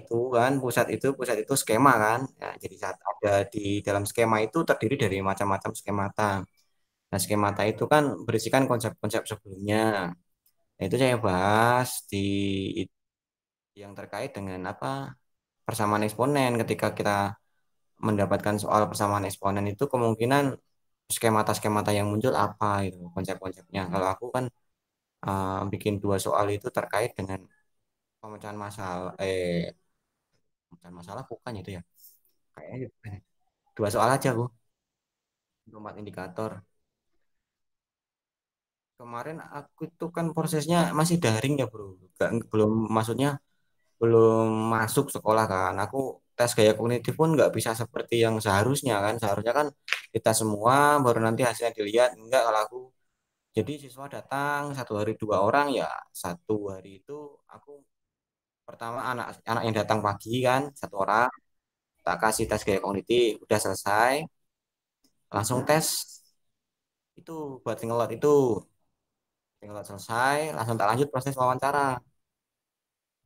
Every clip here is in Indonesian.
itu kan, pusat itu skema kan. Ya, jadi saat ada di dalam skema itu terdiri dari macam-macam skemata. Nah, skemata itu kan berisikan konsep-konsep sebelumnya. Nah, itu saya bahas di yang terkait dengan apa persamaan eksponen. Ketika kita mendapatkan soal persamaan eksponen itu kemungkinan skemata-skemata yang muncul apa itu konsep-konsepnya. Kalau aku kan bikin dua soal itu terkait dengan pemecahan masalah pemecahan masalah bukan itu ya. Kayaknya bukan. Dua soal aja Bu, 4 indikator. Kemarin aku itu kan prosesnya masih daring ya bro, belum maksudnya belum masuk sekolah kan. Aku tes gaya kognitif pun nggak bisa seperti yang seharusnya kan. Seharusnya kan kita semua baru nanti hasilnya dilihat. Enggak kalau aku. Jadi siswa datang 1 hari 2 orang ya 1 hari itu aku pertama anak anak yang datang pagi kan 1 orang tak kasih tes gaya kognitif udah selesai langsung tes itu buat singelot itu singelot selesai langsung tak lanjut proses wawancara.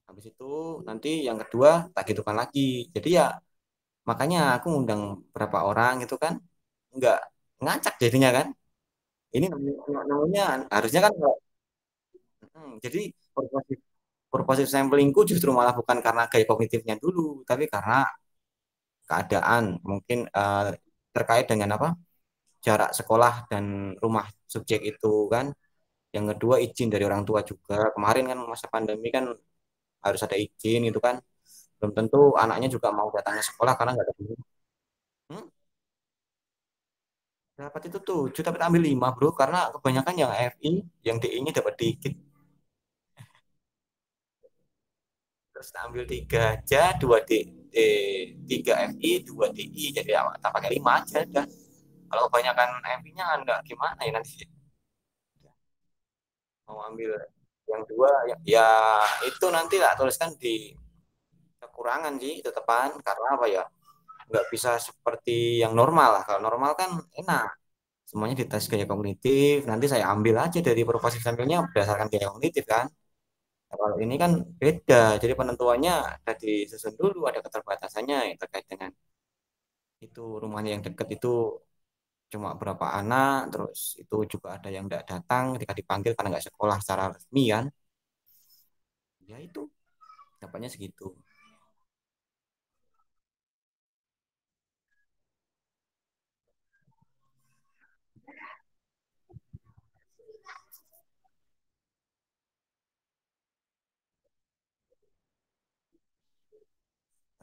Habis itu nanti yang kedua tak gitukan lagi. Jadi ya makanya aku ngundang berapa orang itu kan nggak ngacak jadinya kan. Ini namanya harusnya kan jadi purposive, purposive samplingku justru malah bukan karena gaya kognitifnya dulu, tapi karena keadaan mungkin terkait dengan apa jarak sekolah dan rumah subjek itu kan. Yang kedua izin dari orang tua juga. Kemarin kan masa pandemi kan harus ada izin itu kan. Belum tentu anaknya juga mau datang ke sekolah karena nggak ada guru. Hmm? Dapat itu 7 tapi tak ambil 5 bro karena kebanyakan yang FI yang DI-nya dapat dikit. Terus tak ambil 3 aja 3 FI 2 DI jadi ya, tak pakai 5 aja dah. Kalau kebanyakan FI-nya kan nggak gimana ya nanti mau ambil yang dua ya, ya itu nanti lah tuliskan di kekurangan sih tetepan karena apa ya nggak bisa seperti yang normal lah kalau normal kan enak semuanya dites gaya kognitif nanti saya ambil aja dari proposi sampelnya berdasarkan gaya kognitif kan. Nah, kalau ini kan beda jadi penentuannya ada disusun dulu ada keterbatasannya yang terkait dengan itu rumahnya yang dekat itu cuma berapa anak terus itu juga ada yang tidak datang ketika dipanggil karena nggak sekolah secara resmi kan ya itu dapatnya segitu.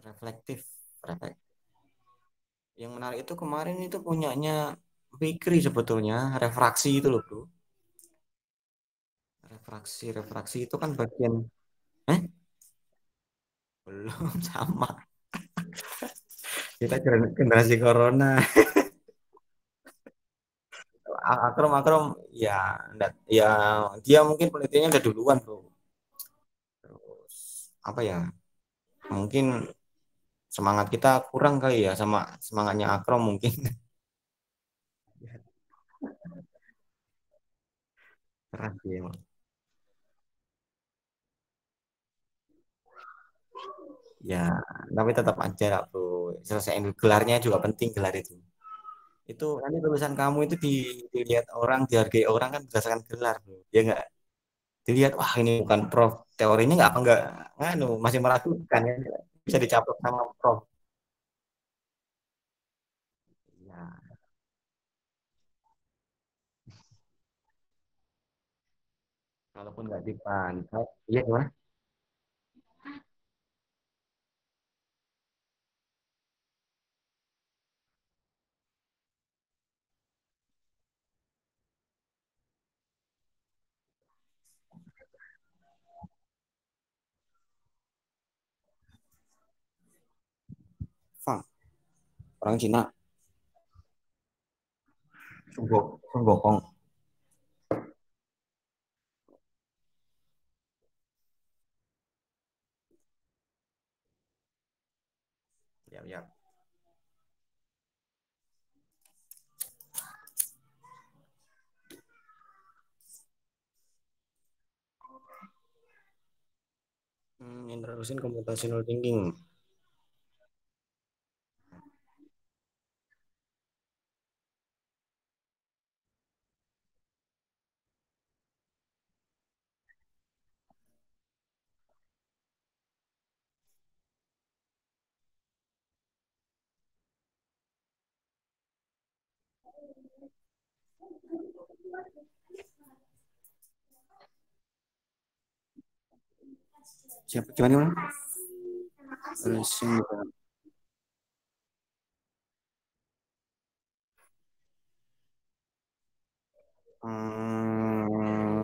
Reflektif reflektif. Yang menarik itu kemarin itu punyanya Fikri sebetulnya refraksi itu loh bro. Refraksi itu kan bagian eh belum sama kita generasi corona. Akrom Akrom ya ya dia mungkin penelitiannya udah duluan bro terus apa ya mungkin semangat kita kurang kali ya sama semangatnya Akrom mungkin. Keras sih emang. Ya tapi tetap aja lah bro selesai gelarnya juga penting gelar itu nanti tulisan kamu itu dilihat orang dihargai orang kan berdasarkan gelar bro ya nggak dilihat wah ini bukan prof teorinya nggak nganu masih meragukan ya bisa dicaplok sama prof ya kalaupun nggak dipantau iya gimana. Fang orang Cina Sunggokong ya ya. Introduction computational thinking. Siapa gimana? Introduction. Hmm,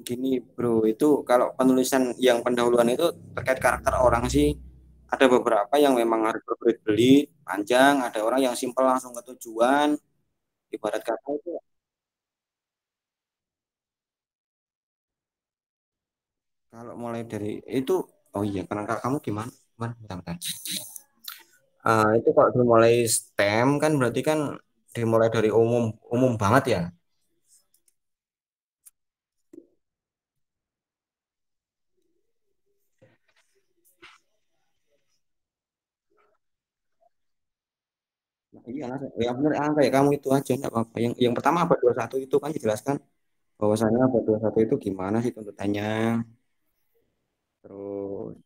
Gini bro, itu kalau penulisan yang pendahuluan itu terkait karakter orang sih, ada beberapa yang memang harus berbelit-belit, panjang, ada orang yang simpel langsung ke tujuan, ibarat kata itu. Kalau mulai dari itu, oh iya, karena kamu gimana? Gimana? Bentar, bentar. Itu kalau dimulai STEM kan berarti kan dimulai dari umum umum banget ya. Nah, iya, ya benar angka ya kamu itu aja nggak apa-apa. Yang pertama abad 21 itu kan dijelaskan bahwasanya abad 21 itu gimana sih tuntutannya. Terus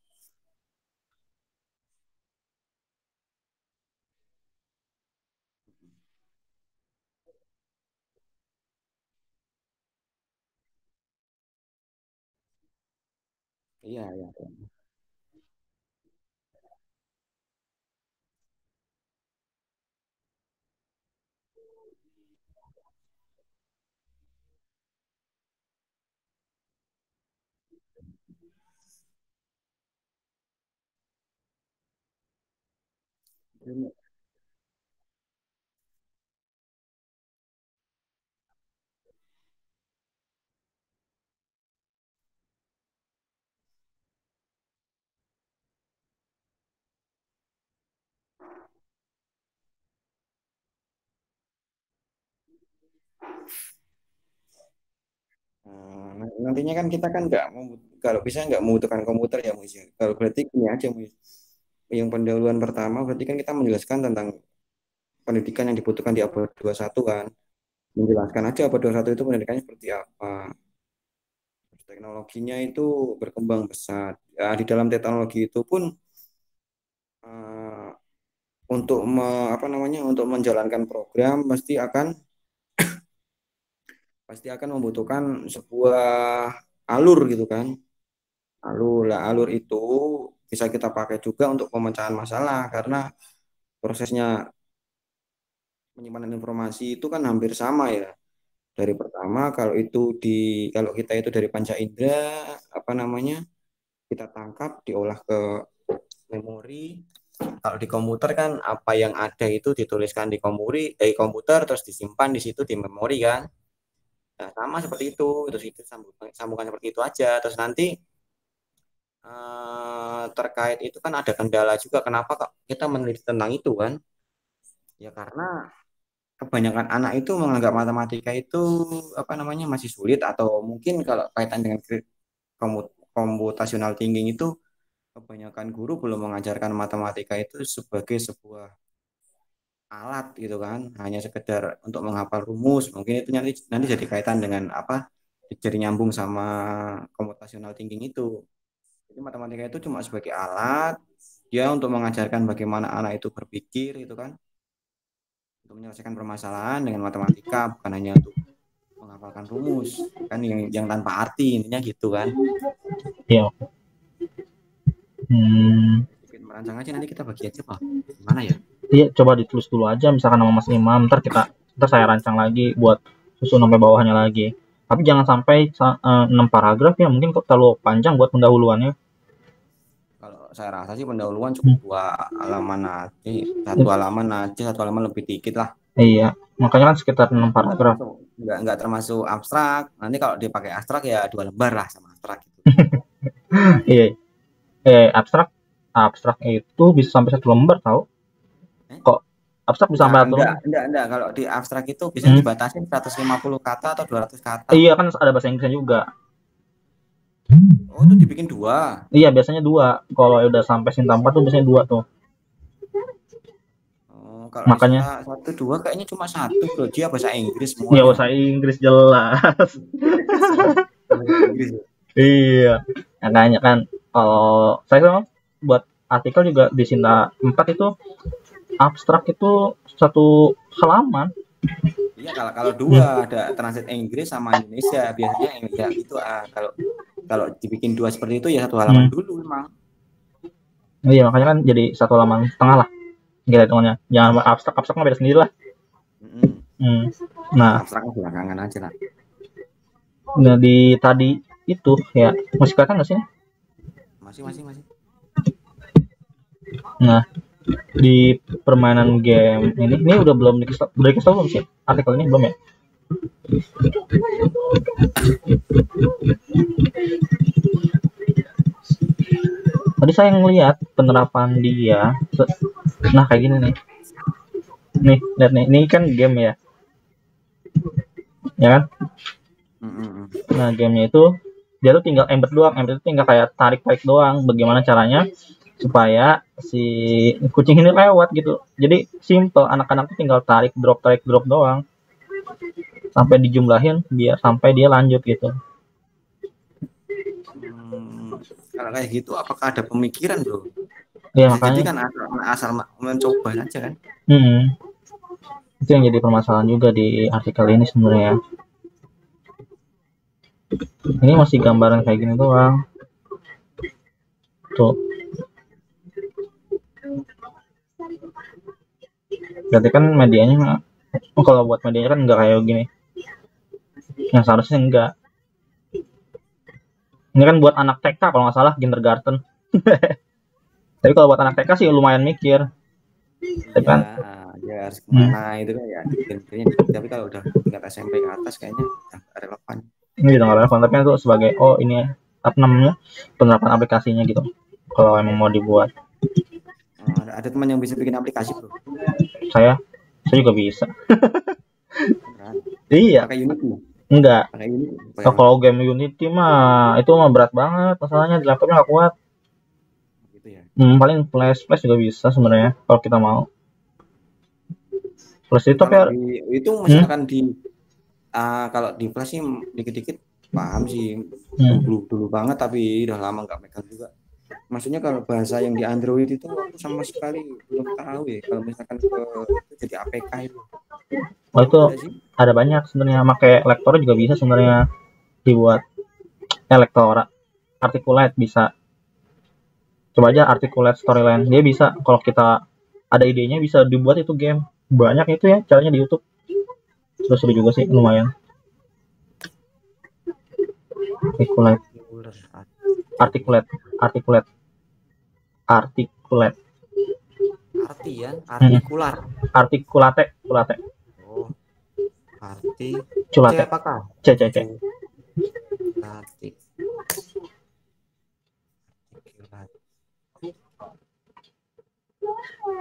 iya iya. Iya. Nantinya kan kita kan nggak kalau bisa nggak membutuhkan komputer ya Mus ya. Kalau berarti ini aja Mus. Yang pendahuluan pertama berarti kan kita menjelaskan tentang pendidikan yang dibutuhkan di abad 21 kan. Menjelaskan aja abad 21 itu pendidikannya seperti apa. Terus teknologinya itu berkembang pesat. Ya, di dalam teknologi itu pun eh, untuk apa namanya untuk menjalankan program pasti akan membutuhkan sebuah alur gitu kan. Alur itu bisa kita pakai juga untuk pemecahan masalah karena prosesnya penyimpanan informasi itu kan hampir sama ya. Dari pertama kalau kita itu dari panca indera apa namanya kita tangkap diolah ke memori. Kalau di komputer kan apa yang ada itu dituliskan di komputer terus disimpan di situ di memori kan. Nah, sama seperti itu. Terus itu sambungan seperti itu aja. Terus nanti terkait itu kan ada kendala juga. Kenapa kok kita meneliti tentang itu kan? Ya karena kebanyakan anak itu menganggap matematika itu apa namanya masih sulit atau mungkin kalau kaitan dengan computational thinking itu kebanyakan guru belum mengajarkan matematika itu sebagai sebuah alat gitu kan, hanya sekedar untuk menghafal rumus. Mungkin itu nanti nanti jadi kaitan dengan apa? Jadi nyambung sama computational thinking itu. Jadi matematika itu cuma sebagai alat ya untuk mengajarkan bagaimana anak itu berpikir itu kan, untuk menyelesaikan permasalahan dengan matematika bukan hanya untuk menghafalkan rumus kan yang tanpa arti intinya gitu kan. Iya. Hmm. Sedikit merancang aja nanti kita bagi aja Pak. Gimana ya? Iya, coba ditulis dulu aja misalkan nama Mas Imam, ntar saya rancang lagi buat susun sampai bawahnya lagi. Tapi jangan sampai 6 paragraf ya, mungkin kok terlalu panjang buat pendahuluannya. Kalau saya rasa sih pendahuluan cukup Hmm. 2 halaman aja, 1 halaman aja, 1 halaman lebih dikit lah. Iya, makanya kan sekitar 6 Nggak paragraf. termasuk nggak termasuk abstrak. Nanti kalau dipakai abstrak ya 2 lembar lah sama abstrak gitu. Iya, abstrak abstrak itu bisa sampai 1 lembar tahu. Eh? Kok abstrak bisa Enggak, sampai satu enggak, lembar? enggak, enggak. Kalau di abstrak itu biasanya Hmm. dibatasi 150 kata atau 200 kata. Iya kan ada bahasa Inggrisnya juga. Oh, itu dibikin dua. Iya, biasanya dua. Kalau udah sampai Sinta 4 tuh biasanya dua tuh. Oh, kalau di Makanya Sinta satu dua kayaknya cuma satu bro. Dia bahasa Inggris ya semuanya. bahasa Inggris jelas. Semua bahasa Inggris. Iya. Makanya kan kalau saya kan buat artikel juga di Sinta 4 itu abstrak itu satu halaman. Iya, kalau dua ada translate Inggris sama Indonesia biasanya ya itu kalau kalau dibikin dua seperti itu ya satu halaman Hmm. dulu memang. Iya, makanya kan jadi satu halaman setengah lah. Gitu hitungannya. Jangan abstrak, abstrak mah beda sendiri lah. Mm-mm. Hmm. Nah, Abstraknya belakangan aja lah. nah di tadi itu ya masih kelihatan nggak sih? Masih masih masih. Nah, di permainan game ini udah belum udah dikasih tahu belum sih artikel ini belum ya? Tadi saya ngelihat penerapan dia. Nah, kayak gini nih. Nih, lihat nih. Ini kan game ya. Ya kan? Mm-mm. Nah, gamenya itu dia tuh tinggal embed doang. Embed itu tinggal kayak tarik-tarik doang. Bagaimana caranya supaya si kucing ini lewat gitu. Jadi simple. Anak-anak tuh tinggal tarik drop doang. Sampai dijumlahin biar sampai dia lanjut gitu. Kalau kayak gitu apakah ada pemikiran bro? Ya Bisa jadi makanya. kan asal mencoba aja kan. Itu yang jadi permasalahan juga di artikel ini sebenarnya. Ini masih gambaran kayak gini doang. Tuh. Berarti kan medianya, kalau buat medianya kan nggak kayak gini. Yang seharusnya enggak. Ini kan buat anak TK kalau nggak salah, kindergarten. Tapi kalau buat anak TK sih lumayan mikir. Tapi kan, Ya harus kemana itu kan ya bikin-bikinnya. Tapi kalau udah tingkat SMP ke atas kayaknya udah nggak relevan. ini udah nggak relevan. Tapi itu sebagai, oh ini apa namanya, penerapan aplikasinya gitu. Kalau emang mau dibuat. Ada teman yang bisa bikin aplikasi bro. Saya juga bisa. Beneran. Iya, Pakai Unity. enggak. Pakai Unity. Nah, kalau game Unity mah itu mah berat banget masalahnya, di laptopnya nggak kuat. Gitu ya. Paling flash juga bisa sebenarnya kalau kita mau. Flash itu tapi Kalau itu misalkan kalau di flash sih dikit-dikit paham sih dulu banget tapi udah lama nggak megang juga. Maksudnya kalau bahasa yang di Android itu aku sama sekali belum tahu ya. Kalau misalkan itu jadi APK itu. Oh itu ada banyak sebenarnya. Pakai lektor juga bisa sebenarnya dibuat. Lektor articulate bisa. Coba aja articulate storyline. Dia bisa kalau kita ada idenya bisa dibuat itu game. Banyak itu ya caranya di YouTube. Seru juga sih lumayan. Articulate. Artian, artikular. Articulate. Oh, Culate. apakah? C.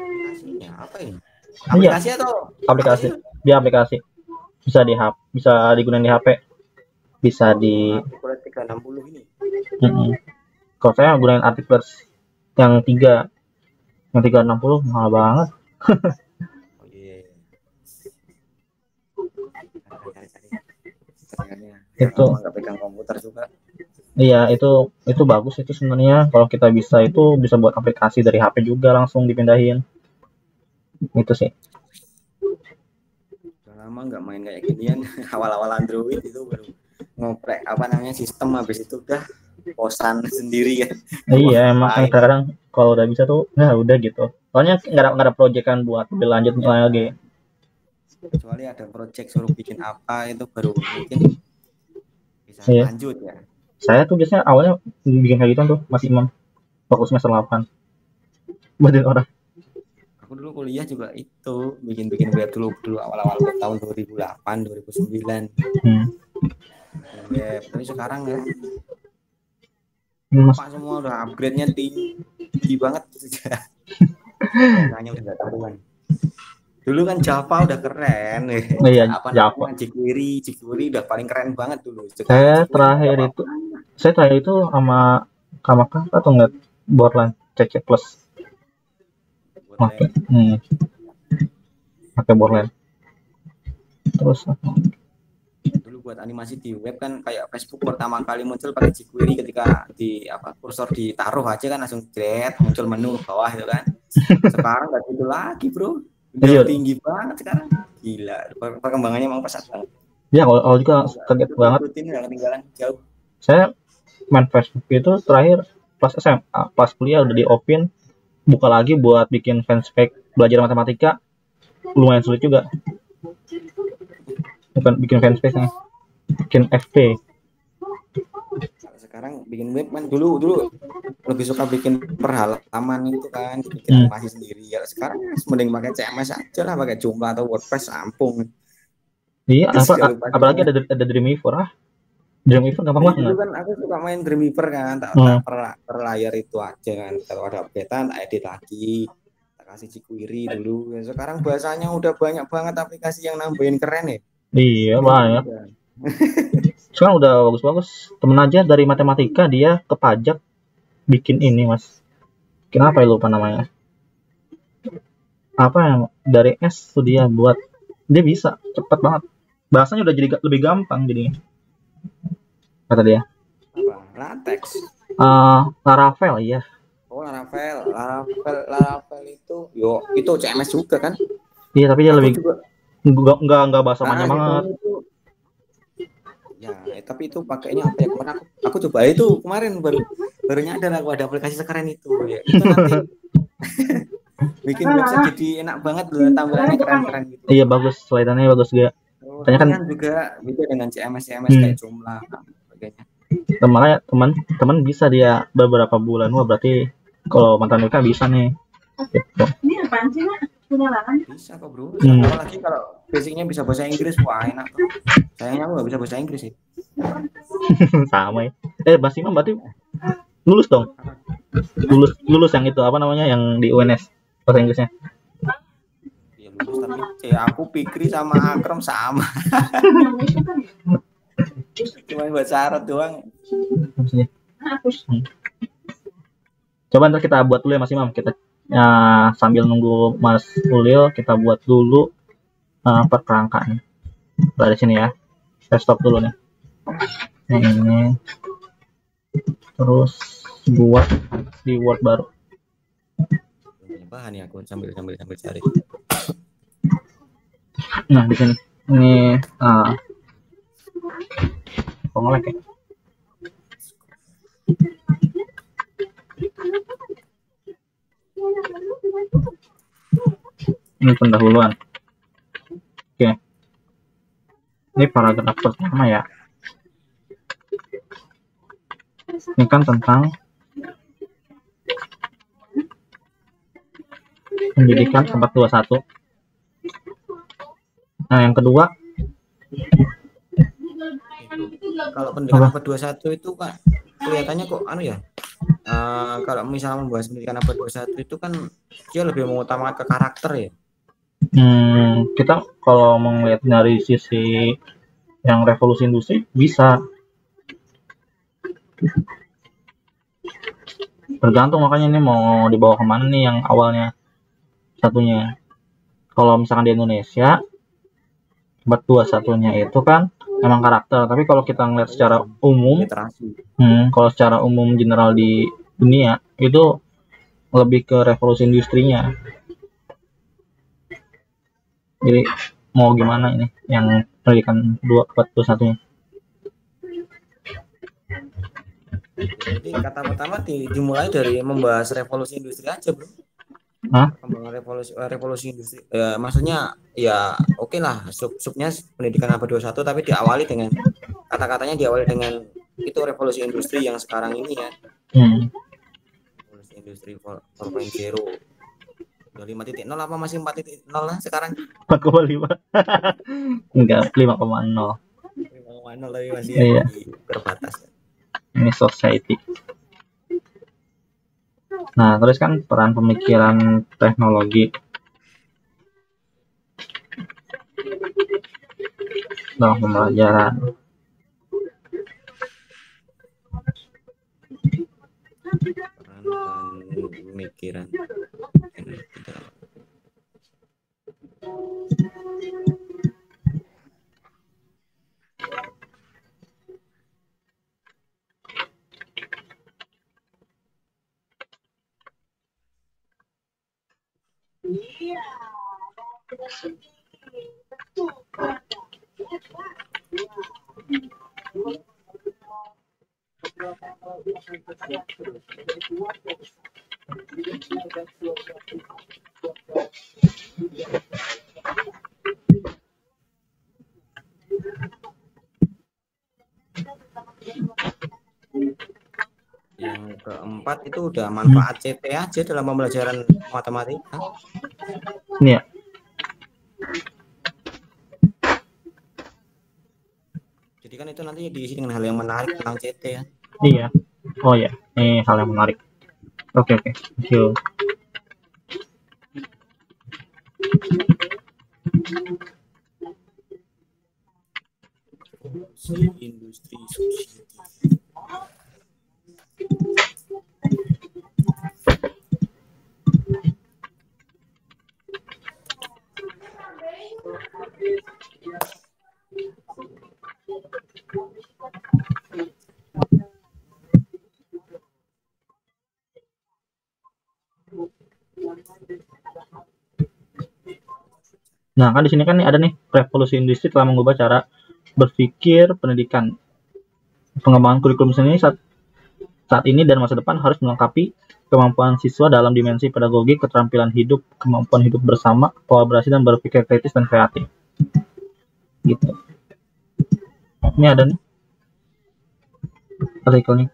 Aplikasinya apa ini? Aplikasi atau aplikasi? Dia aplikasi. Bisa di HP, bisa digunakan di HP. Bisa di 360 ini. Kalau saya gunain Articulate yang 3. Yang 360 mahal banget. Oh iya. Itu nggak pegang komputer juga. Iya, itu bagus itu sebenarnya. Kalau kita bisa itu bisa buat aplikasi dari HP juga langsung dipindahin. Itu sih. Udah lama nggak main kayak ginian. Awal-awal Android itu baru ngoprek sistem, habis itu udah bosan sendiri kan. Iya, emang kadang kalau udah bisa tuh, nah udah gitu. Soalnya nggak ada proyekan buat berlanjut lagi. Kecuali ada project suruh bikin apa itu baru mungkin bisa lanjut ya. Saya tuh biasanya awalnya bikin kayak gitu tuh masih Imam waktu semester 8 buatin orang. Aku dulu kuliah juga itu bikin web dulu awal-awal tahun 2008 2009. Web, tapi sekarang ya Pak semua udah upgrade-nya tinggi banget. Hanya udah taruhan. Dulu kan Java udah keren. Iya, Java. jQuery udah paling keren banget dulu. Saya terakhir itu Saya tanya itu sama Kamaka atau nggak Borderland CC Plus pakai Borderland. pakai Borderland. Terus Dulu buat animasi di web kan kayak Facebook pertama kali muncul pakai jQuery, ketika di apa kursor ditaruh aja kan langsung jret muncul menu bawah itu kan. Sekarang nggak gitu lagi bro, udah iya, tinggi banget sekarang, gila perkembangannya emang pesat banget. ya kalau juga kaget banget. Ikutin nggak ketinggalan jauh. Saya main Facebook itu terakhir pas SMA, pas kuliah udah di open, buka lagi buat bikin fanspage belajar matematika, lumayan sulit juga. Bukan bikin fanspage nya, bikin FP. Kalau sekarang bikin web kan dulu lebih suka bikin per halaman itu kan, bikin animasi sendiri. Kalau sekarang mending pakai CMS aja lah, pakai Joomla atau WordPress ampung. Iya, apalagi ada Dreamweaver. Dreamweaver gampang banget. Dulu kan aku suka main Dreamweaver kan, tak per layar itu aja kan. Kalau ada updatean, tak edit lagi, tak kasih jQuery dulu. Sekarang bahasanya udah banyak banget aplikasi yang nambahin keren ya. Iya, banyak. Sekarang udah bagus-bagus. Temen aja dari matematika dia ke pajak bikin ini mas. Kenapa ya lupa namanya? Apa yang dari S tuh dia buat, dia bisa cepet banget. Bahasanya udah jadi lebih gampang jadinya. Kata dia. Apa? Latex. Laravel iya. Oh Laravel itu, itu CMS juga kan? Iya tapi dia lebih nggak bahasa banyak banget. Ya, tapi itu pakainya apa ya? Kemarin aku coba itu kemarin baru nyadar aku ada aplikasi sekeren itu. Ya, itu nanti bikin website jadi enak banget loh, tampilannya keren-keren gitu. Iya bagus, slidernya bagus juga. Tanya kan juga beda dengan CMS kayak Joomla sebagainya. Teman bisa dia beberapa bulan, wah berarti kalau mantan mereka bisa nih. Gitu. Ini apaan sih Mak? Bisa kok bro. Apalagi kalau basicnya bisa bahasa Inggris, wah enak tuh. Sayangnya aku nggak bisa bahasa Inggris sih. Sama ya. Mas Imam berarti lulus dong. Lulus yang itu apa namanya yang di UNS bahasa Inggrisnya. Ya lulus tapi aku Pikri sama Akram sama. Cuma buat syarat doang. Coba ntar kita buat dulu ya Mas Imam. Kita sambil nunggu Mas Ulil kita buat dulu perkerangkaan dari sini ya. Saya stop dulu nih. Ini terus buat di Word baru. Bahan ya aku sambil cari. Nah di sini ini ngelek ya. Ini pendahuluan. Oke. Ini paragraf pertama ya. Ini kan tentang pendidikan 421. Nah, yang kedua kalau pendidikan 421 itu kan kelihatannya kok ya. Kalau misalnya membahas pendidikan 421 itu kan dia lebih mengutamakan ke karakter ya. Kita kalau melihat dari sisi yang revolusi industri bisa tergantung, makanya ini mau dibawa kemana nih yang awalnya satunya. Kalau misalkan di Indonesia 421-nya itu kan memang karakter, tapi kalau kita ngeliat secara umum, kalau secara umum general di dunia itu lebih ke revolusi industrinya. Jadi mau gimana ini yang pendidikan 421-nya? Jadi kata pertama dimulai dari membahas revolusi industri aja bro. Revolusi industri maksudnya ya oke lah subnya pendidikan 421 tapi diawali dengan kata-katanya diawali dengan itu revolusi industri yang sekarang ini ya. Revolusi industri 4.0 udah 5.0 apa masih 4.0 lah sekarang? 4,5 enggak 5,0 tapi masih terbatas ya. Ini society. Nah, terus kan peran pemikiran teknologi. Dalam pembelajaran. peran dan pemikiran NLP dalam. Yang keempat itu udah manfaat CT aja dalam pembelajaran matematika. Ini ya. Jadi kan itu nanti diisi dengan hal yang menarik tentang CT ya. Iya. Oh ya, ini hal yang menarik. Oke, oke. Thank you. Industri society. Nah, kan di sini kan ada nih, revolusi industri telah mengubah cara berpikir pendidikan. Pengembangan kurikulum seni saat ini dan masa depan harus melengkapi kemampuan siswa dalam dimensi pedagogi, keterampilan hidup, kemampuan hidup bersama, kolaborasi dan berpikir kritis dan kreatif. Gitu. Ini ada nih artikelnya.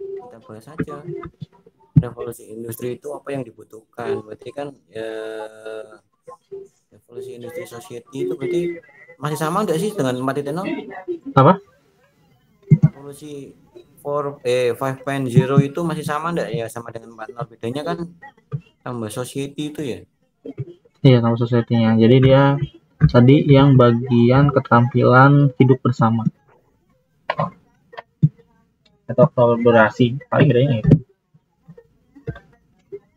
Kita bahas saja revolusi industri itu apa yang dibutuhkan. Berarti kan revolusi industri society itu berarti masih sama enggak sih dengan 4.0? Apa? Revolusi 5.0 itu masih sama enggak ya sama dengan 4.0? Bedanya kan tambah society itu ya. Iya, sama society-nya. Jadi dia tadi yang bagian keterampilan hidup bersama atau kolaborasi, paling bedanya itu.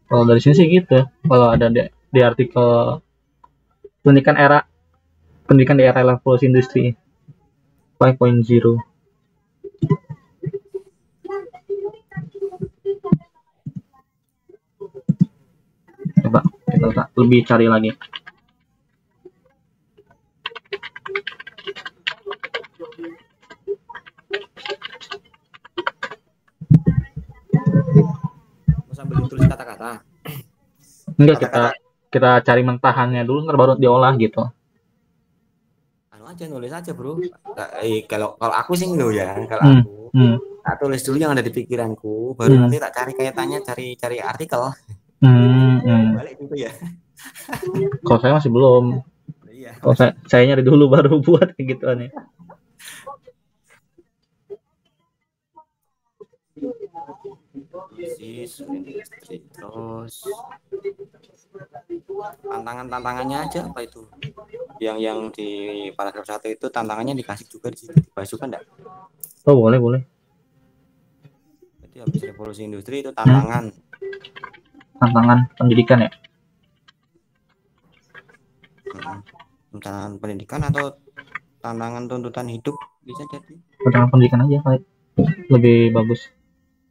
Kalau dari sini sih gitu. Kalau ada di artikel pendidikan di era revolusi industri 5.0. Coba kita lebih cari lagi. Mau sambil ditulis kata-kata. Enggak, kita cari mentahannya dulu, ntar baru diolah gitu. Anu aja nulis aja bro. Kalau aku sih lo ya, kalau aku tak tulis dulu yang ada di pikiranku, baru nanti tak cari kaitannya, cari artikel. Balik gitu ya. Kalau saya masih belum. Iya. Kalau saya nyari dulu baru buat kayak gitu nih. Terus tantangannya aja apa itu? Yang di paragraf 1 itu tantangannya dikasih juga di situ, dibahas juga enggak? Oh, boleh. Jadi habis revolusi industri itu tantangan. Tantangan pendidikan ya? Tantangan pendidikan atau tantangan tuntutan hidup bisa jadi. Tantangan pendidikan aja Pak. Lebih bagus.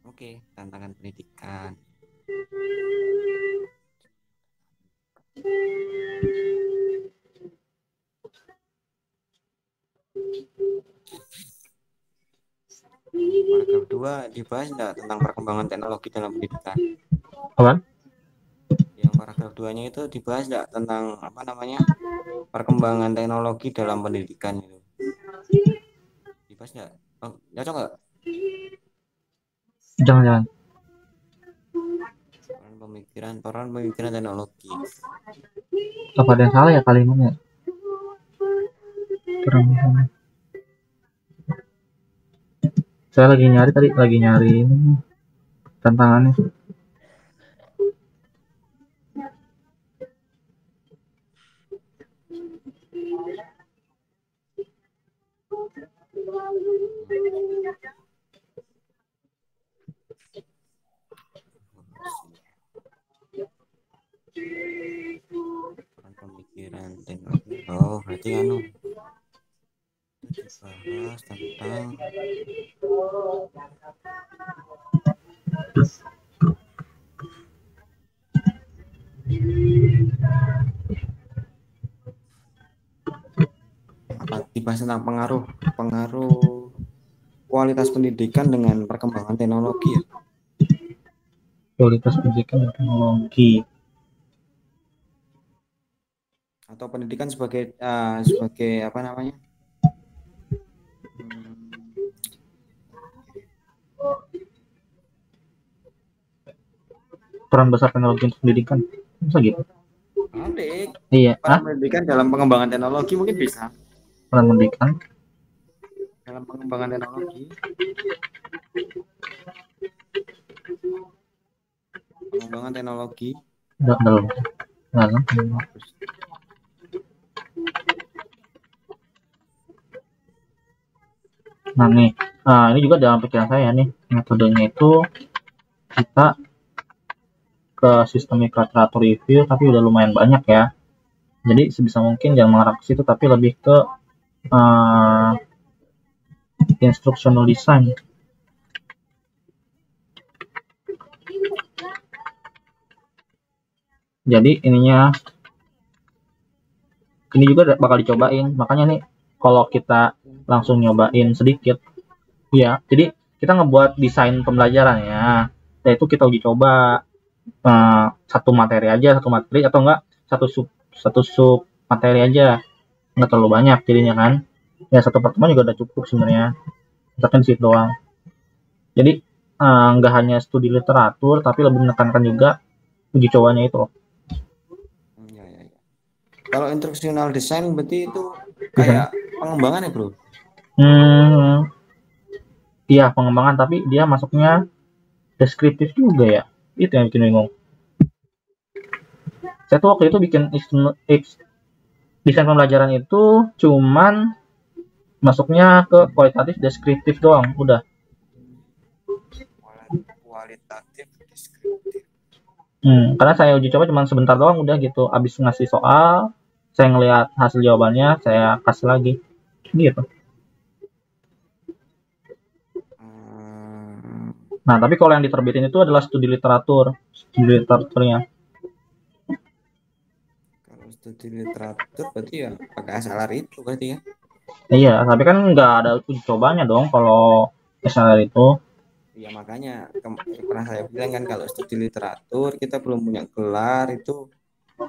Oke, tantangan pendidikan. Paragraf 2 dibahas enggak tentang perkembangan teknologi dalam pendidikan? Apa? Yang paragraf 2-nya itu dibahas enggak tentang apa namanya? Perkembangan teknologi dalam pendidikan itu. Dibahas enggak? Oh, cocok enggak? Jangan. Peran pemikiran teknologi. Apa ada yang salah ya kalimatnya? Saya lagi nyari ini tantangannya. berarti anu dibahas tentang apa, dibahas tentang pengaruh pengaruh kualitas pendidikan dengan perkembangan teknologi ya. Kualitas pendidikan dan teknologi. Atau pendidikan sebagai apa namanya, hmm, Peran besar teknologi untuk pendidikan. Bisa gitu? balik Iya. peran pendidikan dalam pengembangan teknologi mungkin bisa Peran pendidikan dalam pengembangan teknologi, pengembangan teknologi. dalam dalam. Nah nih, ini juga dalam pikiran saya nih, metodenya itu kita ke sistem literatur review, tapi udah lumayan banyak ya. Jadi sebisa mungkin jangan mengarah ke situ, tapi lebih ke instructional design. Jadi ininya, ini juga bakal dicobain. Makanya nih, kalau kita langsung nyobain sedikit, ya. Jadi kita ngebuat desain pembelajarannya, yaitu kita uji coba satu materi aja, satu materi atau enggak satu sub materi aja, nggak terlalu banyak jadinya kan. Ya satu pertemuan juga udah cukup sebenarnya. Misalkan di situ doang. Jadi nggak hanya studi literatur, tapi lebih menekankan juga uji cobanya itu. Ya, ya, ya. Kalau instructional design berarti itu kayak pengembangan ya bro? Iya pengembangan, tapi dia masuknya deskriptif juga ya. Itu yang bikin bingung. Saya tuh waktu itu bikin desain pembelajaran itu cuman masuknya ke kualitatif deskriptif doang, udah. Kualitatif deskriptif. Karena saya uji coba cuma sebentar doang udah gitu. Abis ngasih soal, saya ngelihat hasil jawabannya, saya kasih lagi gitu. Nah tapi kalau yang diterbitin itu adalah studi literaturnya. Kalau studi literatur berarti ya pakai asalar itu berarti ya. Iya tapi kan nggak ada uji cobanya dong kalau SNL itu. Iya makanya pernah saya bilang kan kalau studi literatur kita belum punya gelar itu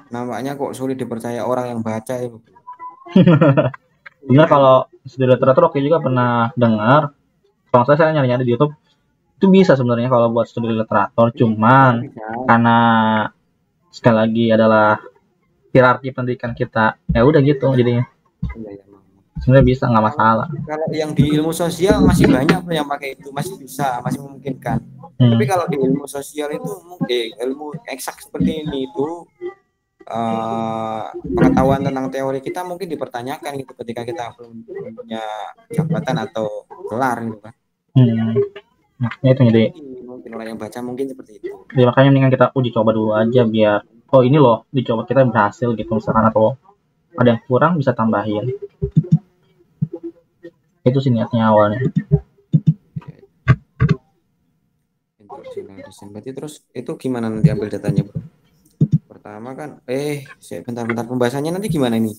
nampaknya kok sulit dipercaya orang yang baca itu. Iya Benar kan? kalau studi literatur oke juga pernah dengar. Kalau saya nyari-nyari di YouTube itu bisa sebenarnya kalau buat studi literatur, cuman Bisa, bisa. karena sekali lagi adalah hierarki pendidikan kita, ya udah gitu jadinya. Iya, iya, Sebenarnya bisa nggak kalau masalah. kalau yang di ilmu sosial masih banyak yang pakai itu, masih bisa, masih memungkinkan. Tapi kalau di ilmu sosial itu mungkin ilmu eksak seperti ini itu pengetahuan tentang teori kita mungkin dipertanyakan gitu ketika kita belum punya jabatan atau gelar gitu kan. Makanya itu jadi Mungkin orang yang baca mungkin seperti itu. ya makanya mendingan kita uji coba dulu aja biar oh ini loh dicoba kita berhasil gitu misalkan, atau ada yang kurang bisa tambahin. Itu sih niatnya awalnya. Instructional design berarti terus itu gimana nanti ambil datanya bro? Pertama kan bentar-bentar pembahasannya nanti gimana ini?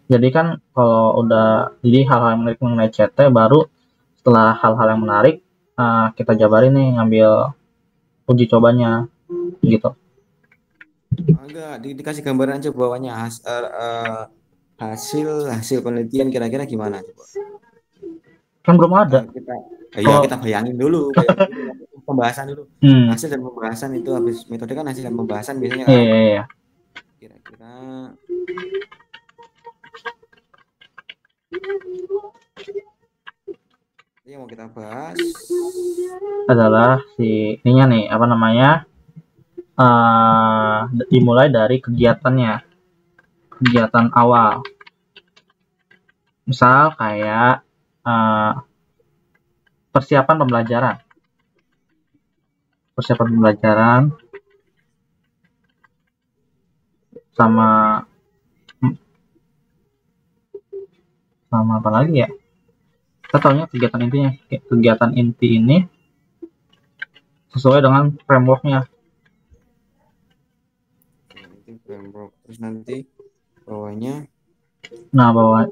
Jadi kan kalau udah jadi hal-hal yang menarik mengenai CT, baru setelah hal-hal yang menarik kita jabarin nih ngambil uji cobanya gitu. Enggak, dikasih gambaran aja bawahnya hasil hasil penelitian kira-kira gimana coba? Kan belum Kita ada. kita ya Kalau kita bayangin dulu pembahasan dulu. Hasil dan pembahasan itu habis metode kan hasil dan pembahasan biasanya kan. iya. Kira-kira yang mau kita bahas adalah si ininya nih apa namanya, dimulai dari kegiatan awal, misal kayak persiapan pembelajaran sama sama apa lagi ya? Kita tahunya kegiatan inti ini sesuai dengan frameworknya. Oke, itu framework. Terus nanti bawahnya Bawah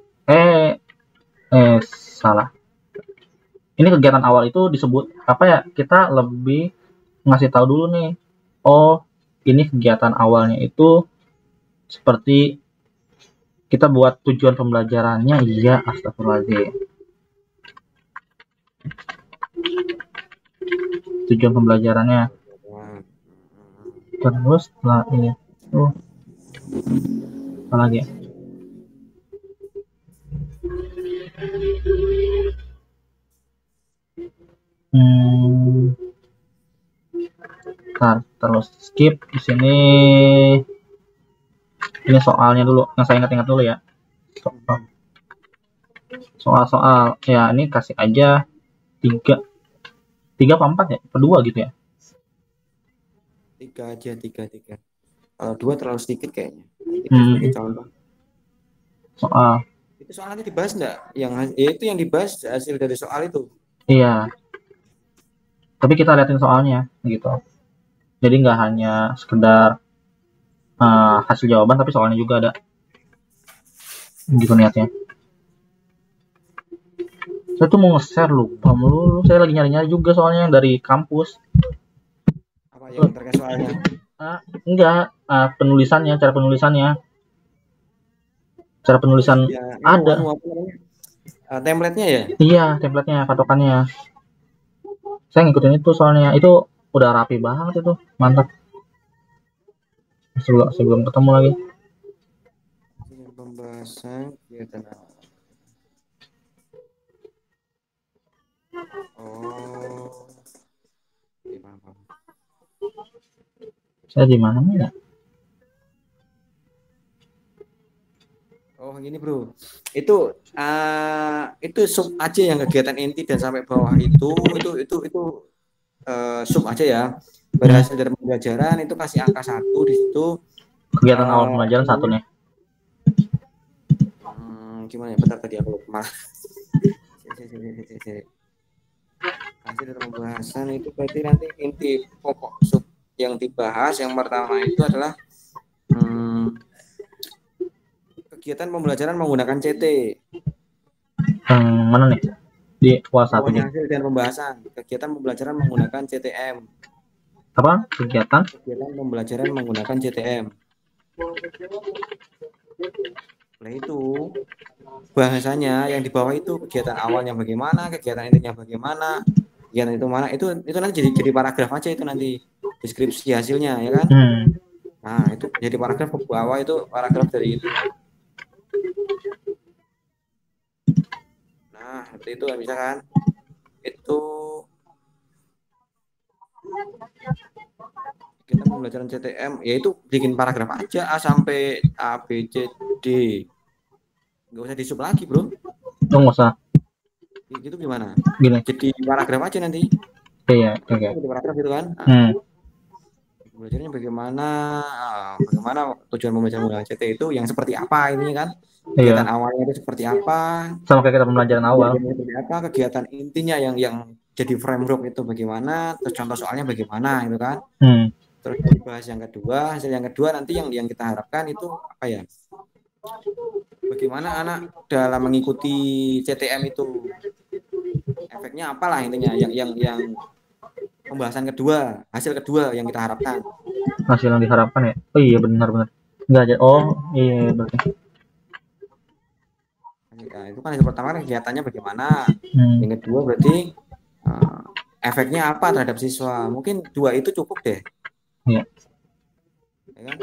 salah. Ini kegiatan awal itu disebut apa ya? Kita lebih ngasih tahu dulu nih. Oh, ini kegiatan awalnya itu seperti kita buat tujuan pembelajarannya. Iya, astagfirullahaladzim. Tujuan pembelajarannya. Terus setelah ini apa lagi ya? Terus skip di sini. Ini soalnya dulu yang saya ingat-ingat dulu ya. Soal ya, ini kasih aja 3 apa 4 ya? Kedua gitu ya. 3 aja, 3. Kalau 2 terlalu sedikit kayaknya. Contoh. Soal. Itu soal nanti dibahas enggak? Itu yang dibahas hasil dari soal itu. Iya. Tapi kita liatin soalnya gitu. Jadi nggak hanya sekedar hasil jawaban, tapi soalnya juga ada. Gitu niatnya. Saya tuh mau nge-share lupa mulu. Saya lagi nyari-nyari juga soalnya dari kampus. Apa yang terkait soalnya? Enggak, penulisannya, cara penulisannya. Cara penulisan ya, ada. Template-nya ya? Iya, template-nya, patokannya. Saya ngikutin itu soalnya. Itu udah rapi banget itu. Mantap. Sebelum ketemu lagi. Pembahasan kegiatan awal. Oh. Paham. Saya di mana ya? Oh, gini bro. Itu sub aja yang kegiatan inti dan sampai bawah itu sub aja ya. Berhasil dari pembelajaran itu kasih angka 1 di situ. Kegiatan awal pembelajaran 1 nih. Gimana ya? Bentar tadi aku lupa. Hasil dari pembahasan itu berarti nanti inti pokok sub yang dibahas yang pertama itu adalah kegiatan pembelajaran menggunakan CT. Mana nih? Di UAS 1 nih. Hasil dan pembahasan kegiatan pembelajaran menggunakan CTM. Apa? Kegiatan pembelajaran menggunakan CTM. Nah itu bahasanya yang di bawah itu kegiatan awalnya bagaimana, kegiatan intinya bagaimana, kegiatan itu mana, itu nanti jadi paragraf aja, itu nanti deskripsi hasilnya ya kan. Nah itu jadi paragraf ke bawah, itu paragraf dari itu. Nah seperti itu bisa kan, itu kita pembelajaran CTM yaitu bikin paragraf aja A sampai A B C D, nggak usah disub lagi bro. Nggak usah gitu. Gimana gini, jadi paragraf aja nanti. Iya, oke. Jadi paragraf gitu kan. Belajarnya bagaimana tujuan pembelajaran menggunakan CT itu yang seperti apa ini kan, kegiatan awalnya itu seperti apa, sama kayak kita pembelajaran awal seperti apa, kegiatan intinya yang jadi framework itu bagaimana, terus contoh soalnya bagaimana itu kan. Terus bahas yang kedua, hasil yang kedua nanti yang kita harapkan itu apa ya, bagaimana anak dalam mengikuti CTM itu, efeknya apalah intinya, yang pembahasan kedua, hasil kedua yang kita harapkan. Hasil yang diharapkan ya. Oh iya benar nggak aja. Oh iya berarti. Nah, itu kan yang pertama kan kegiatannya bagaimana, yang kedua berarti efeknya apa terhadap siswa. Mungkin 2 itu cukup deh. Iya. Ya kan?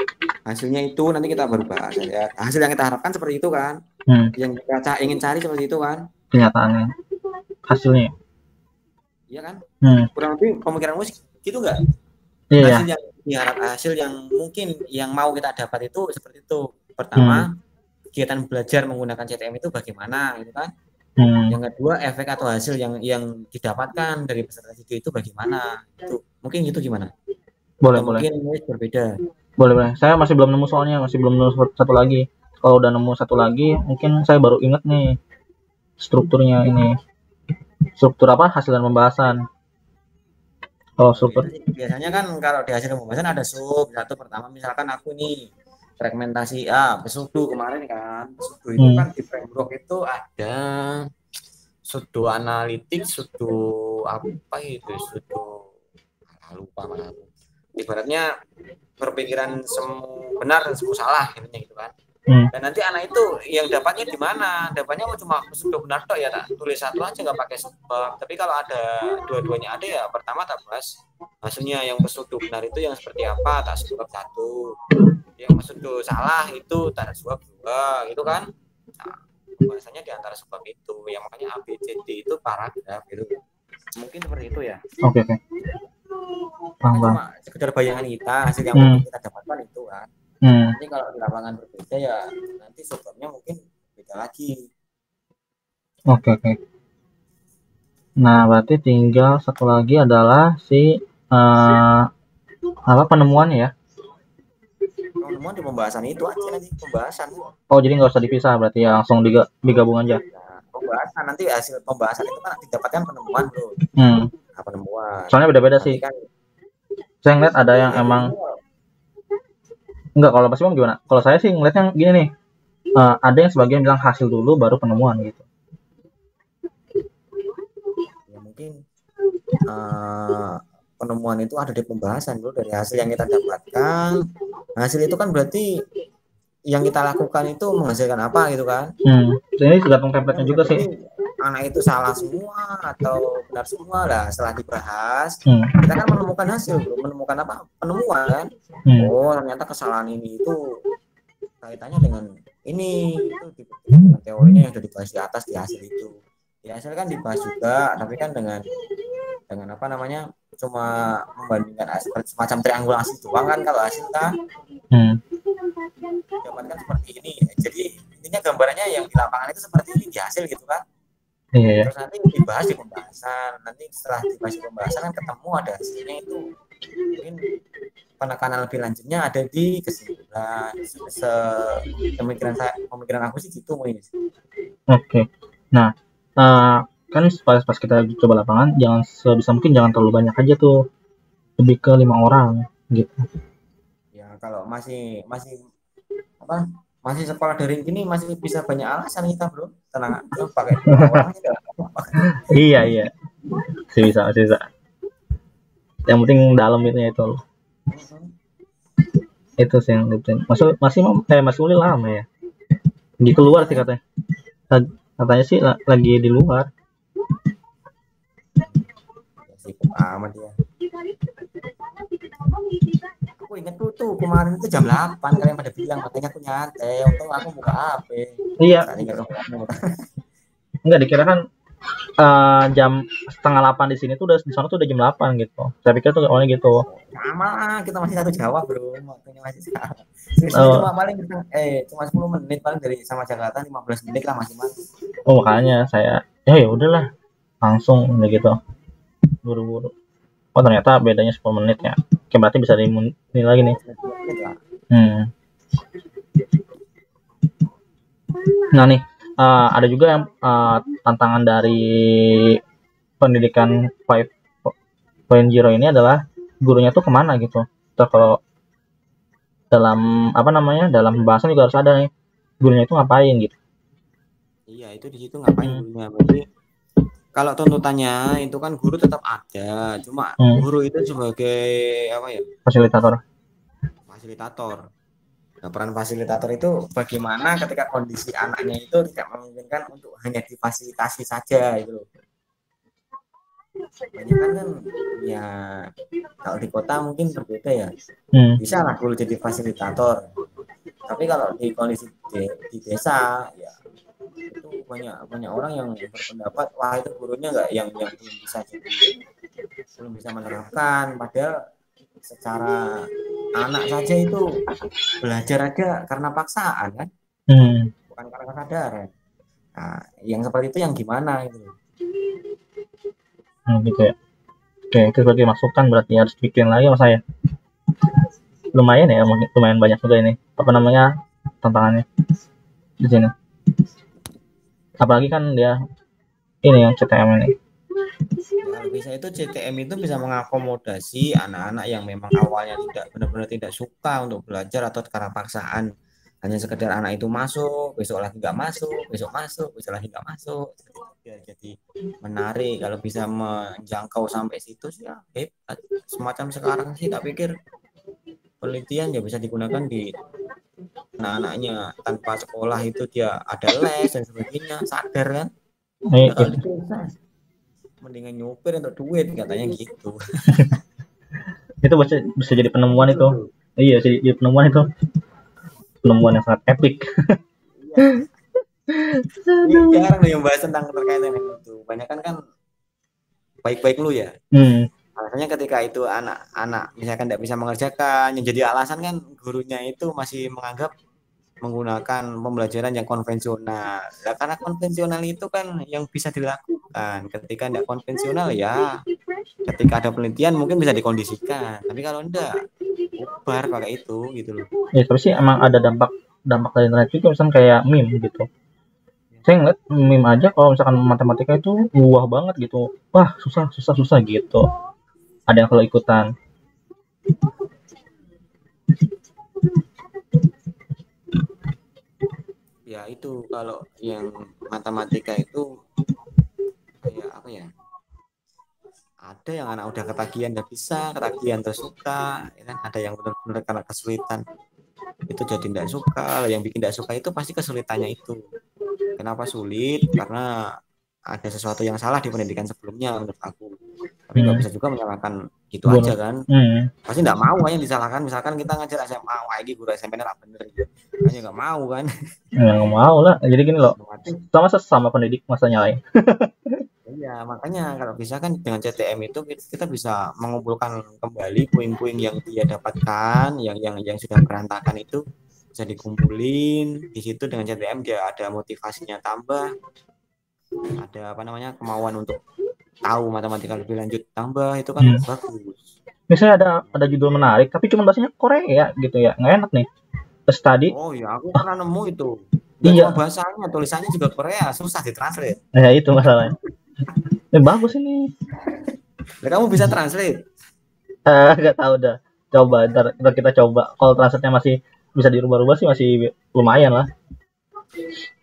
Hasilnya itu nanti kita baru bahas ya. Hasil yang kita harapkan seperti itu kan. Yang kita ingin cari seperti itu kan. Kenyataannya, hasilnya. Iya kan? Kurang lebih pemikiranmu gitu nggak? Iya. Hasil yang mungkin yang mau kita dapat itu seperti itu. Pertama, kegiatan belajar menggunakan CTM itu bagaimana gitu kan. Yang kedua, efek atau hasil yang didapatkan dari peserta video itu bagaimana. Itu mungkin gitu gimana? Boleh. Mungkin berbeda. Boleh. Saya masih belum nemu soalnya, masih belum nemu satu lagi. Kalau udah nemu satu lagi, mungkin saya baru ingat nih. strukturnya ini. Struktur apa? Hasil dan pembahasan. Oh, struktur. Biasanya kan kalau di hasil pembahasan ada sub. Satu pertama misalkan aku nih fragmentasi pesudu kemarin kan. Pesudu itu kan di framework itu ada sudo analitik, sudo apa itu, sudo lupa malah. Ibaratnya berpikiran semu benar dan semu salah gitu kan. Dan nanti anak itu yang dapatnya di mana? Dapatnya cuma sudah benar toh ya, tak tulis satu aja nggak pakai sebab. Tapi kalau ada dua-duanya ada ya pertama tak bahas hasilnya yang pesudu benar itu yang seperti apa, tak sebab satu. Yang pesudu salah itu tak sebab dua, gitu kan? Nah, bahasanya di antara sebab itu, yang makanya A, B, C, D itu paragraf gitu. Mungkin seperti itu ya. Oke. Kan cuma sekedar bayangan kita, hasil yang kita dapatkan itu kan. Nanti kalau di lapangan berbeda ya nanti sebabnya mungkin beda lagi. Oke. Nah, berarti tinggal satu lagi adalah si penemuan ya. Penemuan di pembahasan itu aja nanti pembahasan. Oh, jadi nggak usah dipisah berarti ya, langsung digabung aja. Nah, pembahasan nanti hasil pembahasan itu kan didapatkan penemuan tuh. Nah, penemuan. Soalnya beda-beda sih. Kan, saya ngeliat ada yang emang enggak, kalau Mas Imam gimana? Kalau saya sih ngeliatnya gini nih, ada yang sebagian bilang hasil dulu baru penemuan gitu. Ya mungkin penemuan itu ada di pembahasan dulu, dari hasil yang kita dapatkan. Hasil itu kan berarti yang kita lakukan itu menghasilkan apa gitu kan? Ini tergantung template-nya juga sih. Anak itu salah semua atau benar semua lah. Setelah dibahas, kita kan menemukan hasil, menemukan apa? Penemuan kan? Oh, ternyata kesalahan ini itu kaitannya dengan ini, itu dengan teorinya yang sudah dibahas di atas di hasil itu. Di hasil kan dibahas juga, tapi kan dengan apa namanya? Cuma membandingkan semacam triangulasi doang kan kalau hasil kan. Dapatkan seperti ini. Jadi intinya gambarannya yang di lapangan itu seperti ini di hasil gitu kan. Terus nanti dibahas di pembahasan. Nanti setelah dibahas di pembahasan kan ketemu ada hasilnya itu. Mungkin penekanan lebih lanjutnya ada di kesimpulan. Pemikiran aku sih gitu ini. Oke. Nah, kan pas kita coba lapangan, jangan sebisa mungkin jangan terlalu banyak aja tuh, lebih ke 5 orang gitu. Ya kalau masih sekolah daring gini masih bisa banyak alasan kita bro, tenang aja pakai 5 orang juga. Iya bisa yang penting dalam itu itu sih yang penting. Masih Uli lama ya di keluar sih katanya sih lagi di luar. Sibuk amat ya. Aku ingat tuh kemarin itu jam 8 kalian pada bilang, makanya aku nyantai, untung aku buka HP. Iya. Enggak, dikira kan jam 7:30 di sini tuh di sana tuh udah jam 8 gitu. Saya pikir tuh awalnya gitu. Sama lah, kita masih satu Jawa bro, waktunya masih sama. Cuma 10 menit paling dari sama Jakarta, 15 menit lah masih. Oh makanya saya ya udahlah langsung gitu buru-buru. Oh ternyata bedanya 10 menit ya. Oke, berarti bisa ini lagi nih. Nah nih, ada juga yang tantangan dari pendidikan 5.0 ini adalah gurunya tuh kemana gitu. Terus kalau dalam dalam pembahasan juga harus ada nih gurunya itu ngapain gitu. Iya, itu di situ ngapain gurunya. Berarti kalau tuntutannya itu kan guru tetap ada, cuma guru itu sebagai apa ya? Fasilitator. Nah, peran fasilitator itu bagaimana ketika kondisi anaknya itu tidak memungkinkan untuk hanya difasilitasi saja itu. Banyak kan ya kalau di kota mungkin berbeda ya. Bisa lah guru jadi fasilitator. Tapi kalau di kondisi di desa ya itu banyak orang yang berpendapat wah itu gurunya nggak yang belum bisa menerapkan, padahal secara anak saja itu belajar aja karena paksaan kan, bukan karena kesadaran. Nah, yang seperti itu yang gimana itu? Gitu ya. Oke, itu sebagai masukan berarti harus bikin lagi sama saya. Lumayan ya, lumayan banyak juga ini tantangannya di sini. Apalagi kan dia ini yang CTM ini. Ya, kalau bisa itu CTM itu bisa mengakomodasi anak-anak yang memang awalnya tidak benar-benar tidak suka untuk belajar atau karena paksaan hanya sekedar anak itu masuk, besok lagi nggak masuk, besok masuk, besok lagi nggak masuk. Jadi menarik kalau bisa menjangkau sampai situ sih ya hebat. Semacam sekarang sih tak pikir penelitian ya bisa digunakan di anak-anaknya tanpa sekolah itu dia ada les dan sebagainya sadar kan. Ini Nah, kalau di desa mendingan nyupir untuk duit katanya gitu. itu bisa jadi penemuan Betul itu. tuh. Iya, jadi penemuan itu. Penemuan yang sangat epic. Iya. Ini Aduh. jarang nih yang bahas tentang terkait dengan itu. Banyak kan baik-baik lu ya. Hmm. Alasannya ketika itu anak-anak misalkan tidak bisa mengerjakan, yang jadi alasan kan gurunya itu masih menganggap menggunakan pembelajaran yang konvensional. Nah, karena konvensional itu kan yang bisa dilakukan. Ketika tidak konvensional ya, ketika ada penelitian mungkin bisa dikondisikan. Tapi kalau enggak, bubar pakai itu gitu loh. Ya tapi sih emang ada dampak dampak dari internet juga, misalnya kayak meme gitu. Saya ngeliat meme aja kalau misalkan matematika itu wah banget gitu. Wah, susah susah susah gitu. Ada yang kalau ikutan. Ya itu kalau yang matematika itu kayak apa ya? Ada yang anak udah ketagihan nggak bisa, ketagihan terus suka, ya kan? Ada yang benar-benar karena kesulitan itu jadi tidak suka. Yang bikin tidak suka itu pasti kesulitannya itu. Kenapa sulit? Karena ada sesuatu yang salah di pendidikan sebelumnya menurut aku. Tapi nggak Hmm. bisa juga menyalahkan gitu Bonus. aja kan. Hmm. Pasti nggak mau kan yang disalahkan. Misalkan kita ngajar SMA, wah ini guru SMP-nya nggak bener. Kayaknya nggak mau kan. Ya, nggak mau lah. Jadi gini loh. Otomatis. Sama sesama pendidik masa nyalain. Iya, makanya kalau bisa kan dengan CTM itu kita bisa mengumpulkan kembali puing-puing yang dia dapatkan, yang sudah berantakan itu bisa dikumpulin di situ dengan CTM dia ada motivasinya tambah, ada apa namanya kemauan untuk tahu matematika lebih lanjut tambah itu kan Hmm. bagus. Misalnya ada judul menarik, tapi cuma bahasanya Korea gitu ya, nggak enak nih. Terus tadi, Oh ya, aku pernah nemu itu. Nggak cuma iya, bahasanya, tulisannya juga Korea, susah ditranslate. ya itu masalahnya. Bagus ini. Nah, kamu bisa translate? Nggak tahu dah. Coba, ntar kita coba. Kalau translate-nya masih bisa dirubah-rubah sih masih lumayan lah.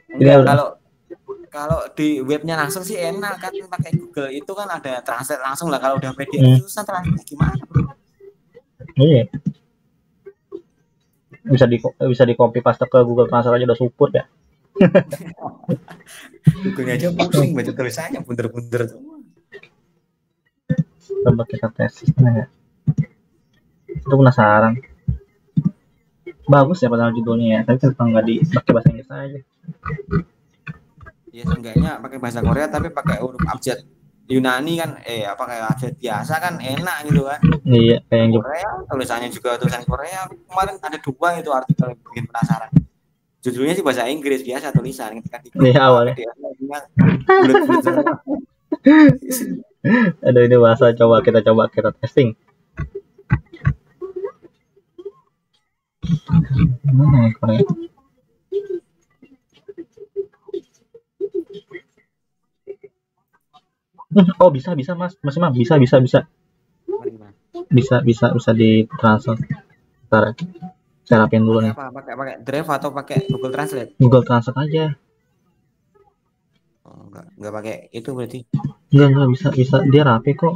Ini Enggak, udah, kalau kalau di webnya langsung sih enak kan pakai Google itu kan ada translate langsung lah. Kalau udah PDF hmm, susah translate gimana, Bro? iya. Bisa di copy paste ke Google Translate aja udah support ya. Google aja pusing baca tulisannya bunder-bunder semua. Coba kita tes sistemnya ya. Itu penasaran. Bagus ya padahal judulnya ya, tapi kenapa nggak dipakai bahasa Inggris aja? Ya seenggaknya pakai bahasa Korea tapi pakai huruf abjad Yunani kan apa kayak abjad biasa kan enak gitu kan. Iya, kayak yang Korea tulisannya juga tulisan Korea. Kemarin ada dua itu artikel yang bikin penasaran. Judulnya sih bahasa Inggris biasa tulisan ketika di dibuka awalnya. PDF-nya bulat-bulat semua. Ada ini bahasa, coba kita testing. Mana ya Korea? Oh bisa mas, Mas bisa bisa ditransfer. Ntar saya rapin dulu Pakai nih. apa? Pakai Drive atau pakai Google Translate? Google Translate aja. Oh, enggak pakai itu berarti. Enggak bisa dia rapi kok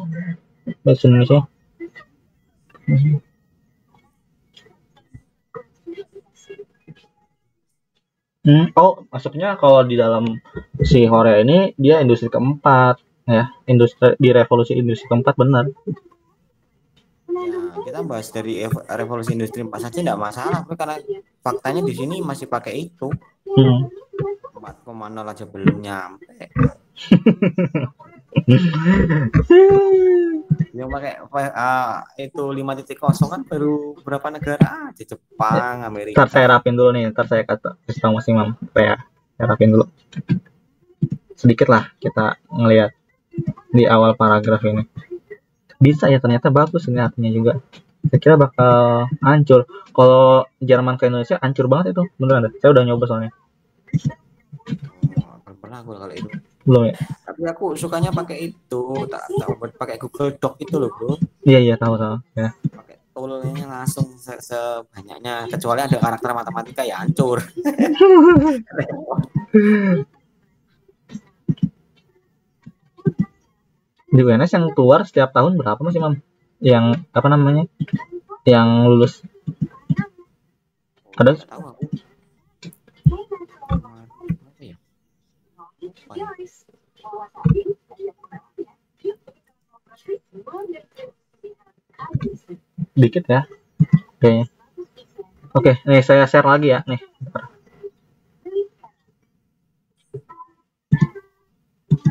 bahasa Indonesia. Oh maksudnya kalau di dalam si Korea ini dia industri keempat ya, di revolusi industri keempat benar. Ya, kita bahas dari revolusi industri 4 saja enggak masalah, tapi karena faktanya di sini masih pakai itu. Hmm. 4,0 aja belum nyampe. Yang pakai itu 5.0 kan baru beberapa negara aja, Jepang, Ntar saya Amerika. rapin dulu nih, ntar saya kasih tahu Mas Imam ya. Saya rapin dulu sedikit lah kita ngelihat di awal paragraf ini. Bisa ya, ternyata bagus ini artinya juga. Saya kira bakal hancur. Kalau Jerman ke Indonesia hancur banget itu, beneran deh. Saya udah nyoba soalnya. pernah aku kalau itu. Belum ya? Tapi aku sukanya pakai itu, tak tahu pakai Google Doc itu loh bro. Iya iya tahu tahu ya. Pakai toolnya langsung sebanyaknya. Kecuali ada karakter matematika ya hancur. Di UNS yang keluar setiap tahun berapa masih mam? Yang apa namanya? Yang lulus Oh, ada? nggak tahu aku. Apa ya? Lupa ya. Dikit ya kayaknya. Oke, nih saya share lagi ya nih.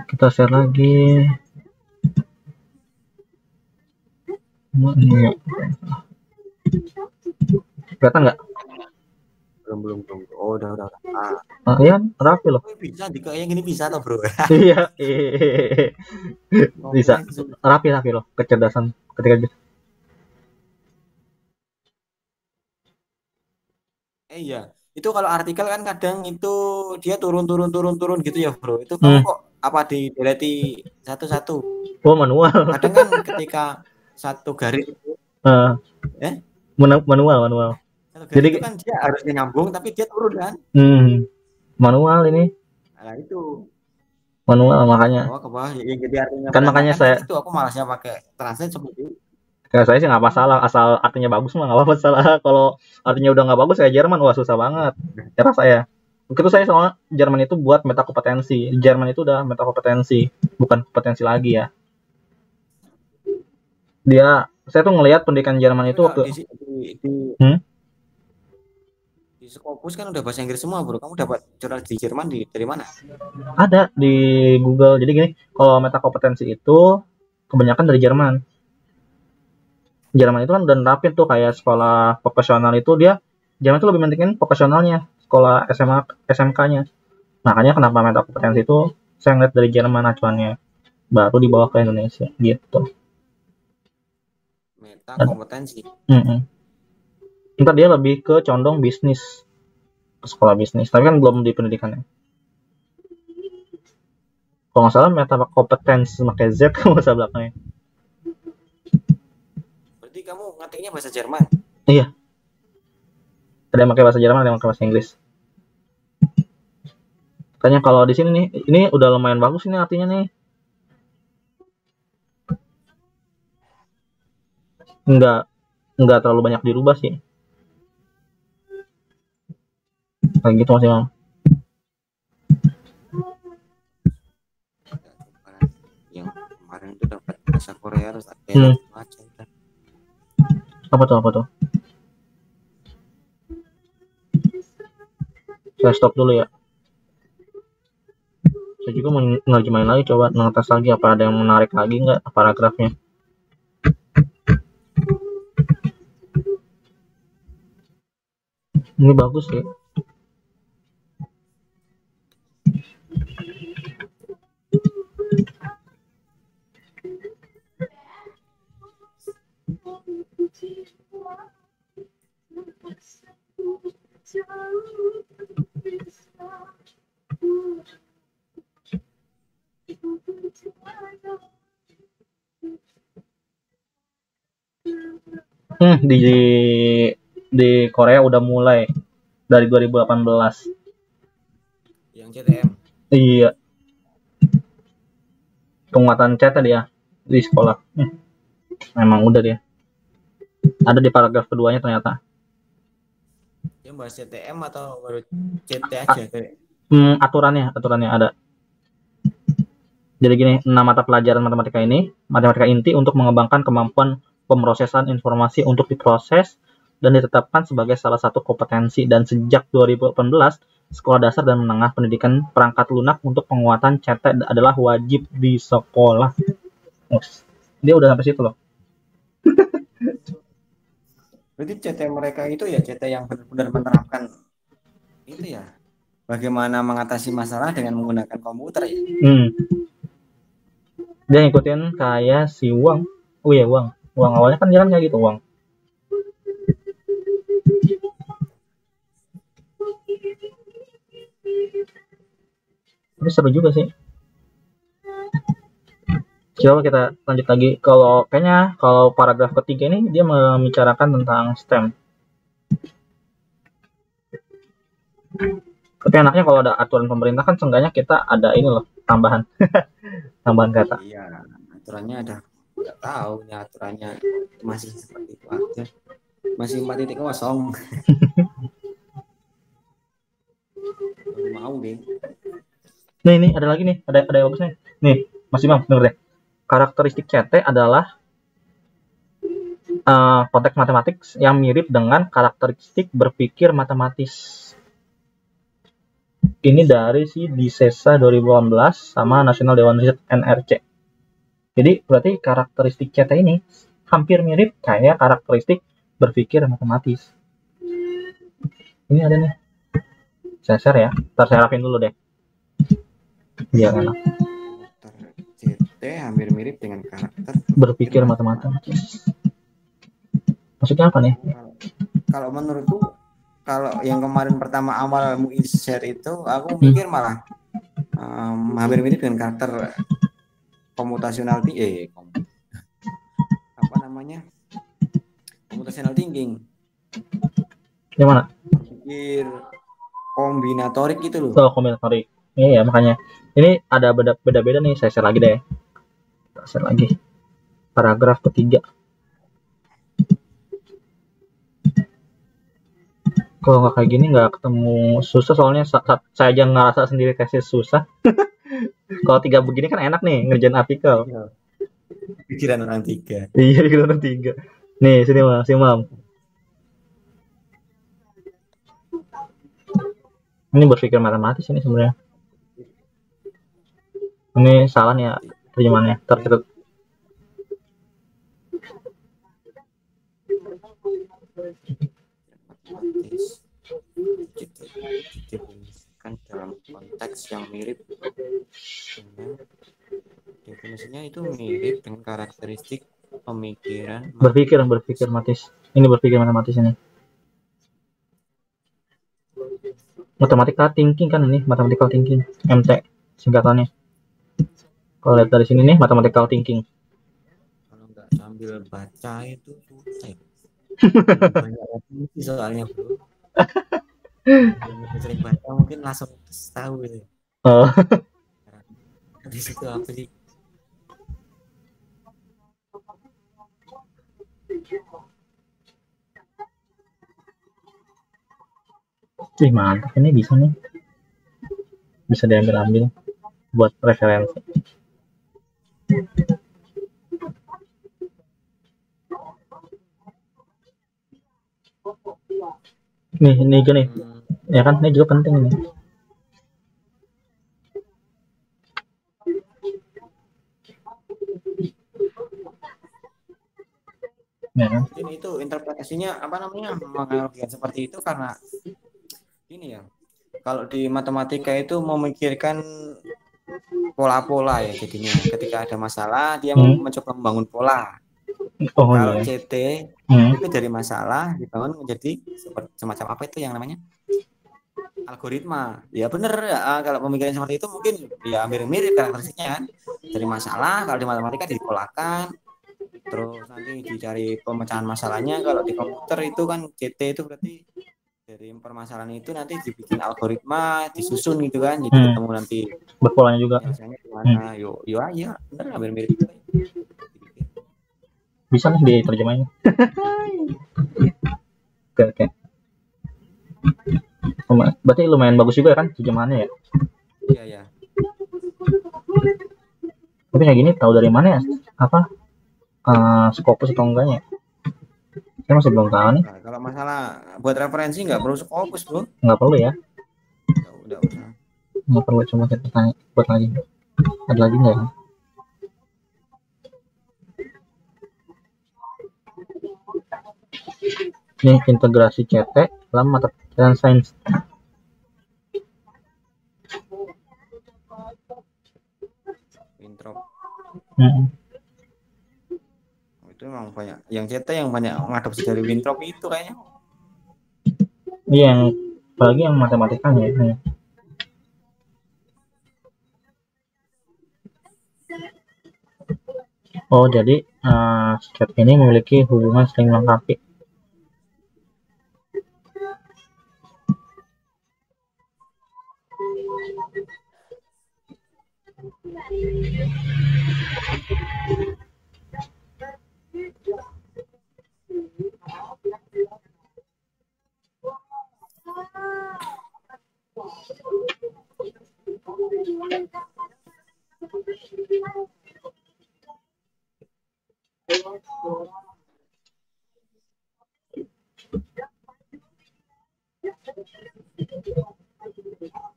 Kita share lagi. Ini kelihatan nggak? Belum. Oh, udah. Iya, rapi loh. Bisa di kayak gini bisa toh, bro. Iya, bisa. Ngomongnya kesulitan. Rapi loh kecerdasan ketika Iya. Itu kalau artikel kan kadang itu dia turun gitu ya, bro. Itu kamu hmm. kok apa di delete satu-satu? Oh, manual. Kadang kan ketika satu garis itu, uh, eh, manual. satu garis Jadi itu kan dia harus nyambung tapi dia turun kan? manual ini. Nah, itu. Manual makanya. Ke bawah ke bawah yang jadi artinya Kan makanya berantakan kan saya itu aku malasnya pakai translate seperti itu. kayak saya sih nggak masalah asal artinya bagus mah nggak apa-apa salah. Kalau artinya udah nggak bagus kayak Jerman wah susah banget cara saya. Begitu saya soal Jerman itu buat meta kompetensi. Jerman itu udah meta kompetensi, bukan kompetensi lagi ya. Saya tuh ngelihat pendidikan Jerman Tapi itu kalau waktu di hmm? di Scopus kan udah bahasa Inggris semua, bro. Kamu dapat jurnal di Jerman dari mana? Ada di Google. Jadi gini, kalau meta kompetensi itu kebanyakan dari Jerman. Jerman itu kan udah nerapin tuh kayak sekolah profesional itu Jerman itu lebih pentingin profesionalnya, sekolah SMA SMK-nya. Makanya kenapa meta kompetensi itu saya ngeliat dari Jerman acuannya, baru dibawa ke Indonesia gitu. Meta kompetensi. Ntar dia lebih ke condong bisnis, ke sekolah bisnis, tapi kan belum di pendidikannya. Kalau nggak salah meta kompetensi pakai Z kalau bahasa belakangnya. Berarti kamu ngetiknya bahasa Jerman? Iya. Ada yang pakai bahasa Jerman, ada yang pakai bahasa Inggris. Makanya kalau di sini nih, ini udah lumayan bagus ini artinya nih. Enggak terlalu banyak dirubah sih. Kayak gitu masih Mam. Yang kemarin itu dapat bahasa Korea harus ada aja. Apa tuh? Saya stop dulu ya. Saya juga mau nerjemahin lagi, coba ngetes lagi apa ada yang menarik lagi nggak paragrafnya. Ini bagus ya. Di Korea udah mulai dari 2018. Yang CTM. Iya. Penguatan CT dia di sekolah. Memang udah dia. Ada di paragraf keduanya ternyata. Yang bahas CTM atau baru CT aja? Aturannya ada. Jadi gini, 6 mata pelajaran matematika ini, matematika inti untuk mengembangkan kemampuan pemrosesan informasi untuk diproses dan ditetapkan sebagai salah satu kompetensi, dan sejak 2018 sekolah dasar dan menengah pendidikan perangkat lunak untuk penguatan CT adalah wajib di sekolah. Dia udah sampai situ loh. Berarti CT mereka itu ya CT yang benar-benar menerapkan itu ya, bagaimana mengatasi masalah dengan menggunakan komputer ya. Dia ngikutin kayak si Wang. Oh iya, Wang awalnya kan jalan kayak gitu, Wang. Terus tapi seru juga sih. Coba kita lanjut lagi. Kalau paragraf ketiga ini dia membicarakan tentang STEM. Tapi enaknya kalau ada aturan pemerintah kan seenggaknya kita ada ini loh, tambahan tambahan kata. Iya, aturannya ada, nggak tahu nih aturannya masih seperti itu aja. Masih 4.0. Baru mau deh. Nih ada lagi nih, ada yang bagus nih. Nih, Mas Imam, denger deh. Karakteristik CT adalah konteks matematik yang mirip dengan karakteristik berpikir matematis. Ini dari si Disesa 2018 sama National Dewan Riset NRC. Jadi berarti karakteristik CT ini hampir mirip kayak karakteristik berpikir matematis. Ini ada nih. Saya share ya. Ntar saya rapin dulu deh. Biar enak. CT hampir mirip dengan karakter Berpikir matematis. Maksudnya apa nih? Kalau menurutku, kalau yang kemarin pertama awal MUI share itu, aku mikir malah hampir mirip dengan karakter komputasional apa namanya, computational thinking. Yang mana? Berpikir kombinatorik gitu loh. Oh, kombinatorik. Iya ya, makanya ini ada beda-beda nih. Saya share lagi deh. Share lagi. Paragraf ketiga. Kalau nggak kayak gini nggak ketemu, susah soalnya saya aja ngerasa sendiri tesis susah. Kalau 3 begini kan enak nih ngerjain artikel. Pikiran orang 3. Iya, pikiran orang 3. Nih sini Mas Imam. Ini berpikir matematis ini sebenarnya. Ini salah nih ya terjemahannya. Tertutup. Didefinisikan dalam konteks yang mirip dengan, definisinya itu mirip dengan karakteristik pemikiran berpikir matematis. Ini berpikir matematis ini. Mathematical thinking kan ini, mathematical thinking, MT singkatannya. Kalau lihat dari sini nih, mathematical thinking. Kalau nggak sambil baca itu susah. Banyak definisi soalnya bro. Sering baca mungkin langsung tahu gitu. Oh. Di situ apa sih? Mantap, ini bisa nih. Bisa diambil buat referensi. Ini juga nih. Ya kan, ini juga penting nih. Ya kan? Ini itu interpretasinya apa namanya, menganalogikan seperti itu karena ini ya. Kalau di matematika itu memikirkan pola-pola ya, jadinya ketika ada masalah dia mencoba membangun pola. Kalau iya. CT itu dari masalah dibangun menjadi semacam apa itu yang namanya algoritma. Ya bener ya, kalau pemikiran seperti itu mungkin ya mirip-mirip karakteristiknya kan. Dari masalah kalau di matematika dipolakan, terus nanti dicari pemecahan masalahnya. Kalau di komputer itu kan CT itu berarti dari permasalahan itu nanti dibikin algoritma, disusun gitu kan, jadi ketemu nanti berpolanya juga. Biasanya gimana? Yo aja, bener hampir mirip juga. Bisa nih diterjemahin. Oke. Berarti lumayan bagus juga kan terjemahannya ya? Iya. Tapi kayak gini tahu dari mana ya? Apa? Scopus atau enggaknya? Saya masih belum tahu nih. Nah, kalau masalah buat referensi nggak perlu Scopus bro. Nggak perlu ya? Nggak usah. Nggak perlu, cuma kita tanya buat lagi. Ada lagi nggak ya? Ini integrasi CT dalam mata pelajaran sains. Wintrop. Itu memang banyak. Yang CT yang banyak mengadopsi dari Wintrop itu kayaknya. Iya, yang apalagi yang matematikanya ya. Oh, jadi sket ini memiliki hubungan saling melengkapi.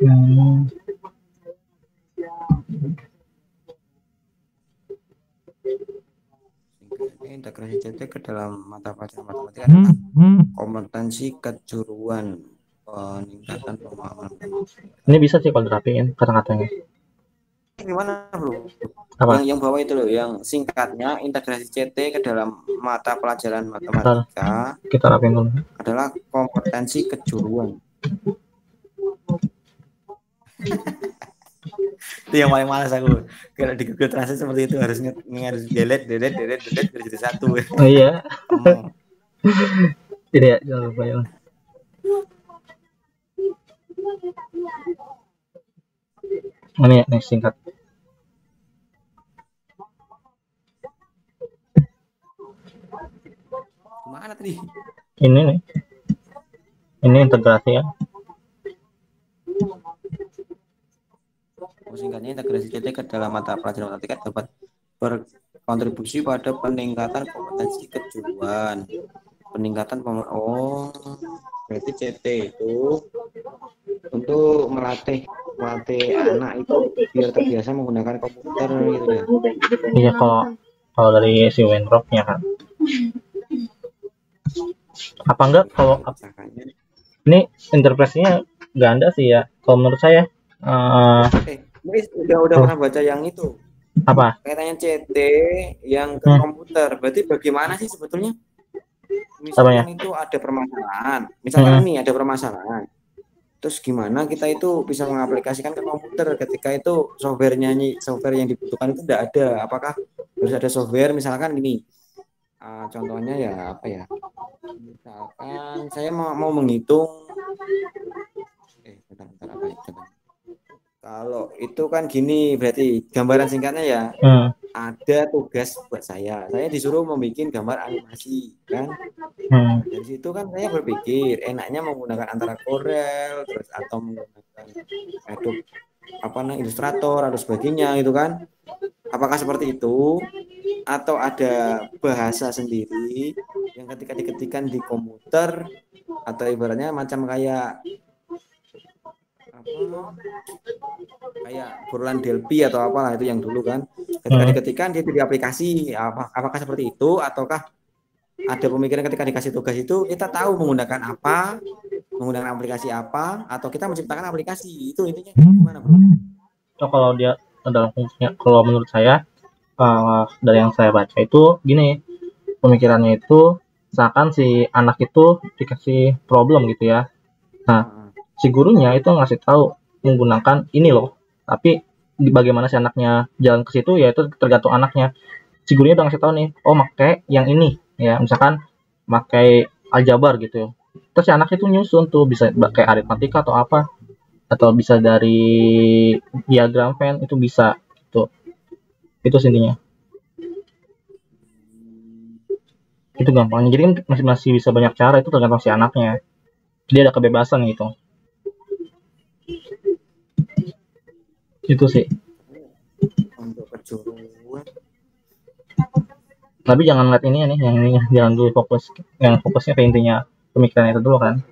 Hmm. Singkatnya, integrasi CT ke dalam mata pelajaran matematika adalah kompetensi kejuruan peningkatan pemahaman matematika. Ini bisa sih kalau dirapiin kata-katanya. Gimana bro? Apa? Yang bawah itu loh, yang singkatnya integrasi CT ke dalam mata pelajaran Ntar matematika kita rapiin dulu. adalah kompetensi kejuruan. Itu yang paling malas aku. Kalau di Google Translate seperti itu harus delete, delete, delete, delete biar jadi satu. Oh iya, Emang. tidak ya, jangan lupa ya. Ini ya, nih singkat. Gimana tadi? Ini nih, ini integrasi ya. Singkatnya, integrasi CT ke dalam mata pelajaran matematika dapat berkontribusi pada peningkatan kompetensi kejuruan, peningkatan berarti CT itu untuk melatih anak itu biar terbiasa menggunakan komputer gitu ya. Iya, kalau kalau dari si Wendrock ya kan. Apa enggak kalau Makanya ini interpretasinya ganda sih ya. Kalau menurut saya ini udah oh, pernah baca yang itu apa? kaitannya CT yang ke Hmm, komputer. Berarti bagaimana sih sebetulnya? apanya? Misalkan itu ada permasalahan, misalkan Hmm, nih ada permasalahan. Terus gimana kita itu bisa mengaplikasikan ke komputer ketika itu software yang dibutuhkan itu tidak ada. Apakah harus ada software misalkan gini. Contohnya ya apa ya? Misalkan saya mau menghitung bentar apa ya contohnya? Kalau itu kan gini berarti gambaran singkatnya ya hmm, ada tugas buat saya. Saya disuruh membuat gambar animasi kan. hmm, Nah, dari situ kan saya berpikir enaknya menggunakan antara Corel terus atau menggunakan Adobe apa namanya Illustrator atau sebagainya itu kan. Apakah seperti itu atau ada bahasa sendiri yang ketika diketikkan di komputer atau ibaratnya macam kayak apa kayak Borland Delphi atau apalah itu yang dulu kan ketika hmm. diketikkan dia jadi aplikasi apakah seperti itu ataukah ada pemikiran ketika dikasih tugas itu kita tahu menggunakan aplikasi apa atau kita menciptakan aplikasi itu intinya gimana bro? So, kalau dia dalam fungsinya, kalau menurut saya dari yang saya baca itu gini, pemikirannya itu seakan si anak itu dikasih problem gitu ya. Nah, Nah, si gurunya itu ngasih tahu menggunakan ini loh, tapi bagaimana si anaknya jalan ke situ ya itu tergantung anaknya. Si gurunya udah ngasih tahu nih, oh pakai yang ini ya, misalkan pakai aljabar gitu, terus si anaknya itu nyusun tuh bisa pakai aritmatika atau apa, atau bisa dari diagram Venn itu bisa tuh, itu intinya. Itu gampangnya, jadi kan masih masih bisa banyak cara, itu tergantung si anaknya, dia ada kebebasan gitu, itu sih. untuk kejuruan Tapi jangan lihat ini ya nih, yang ini jangan dulu fokus, yang fokusnya ke intinya pemikiran itu dulu kan.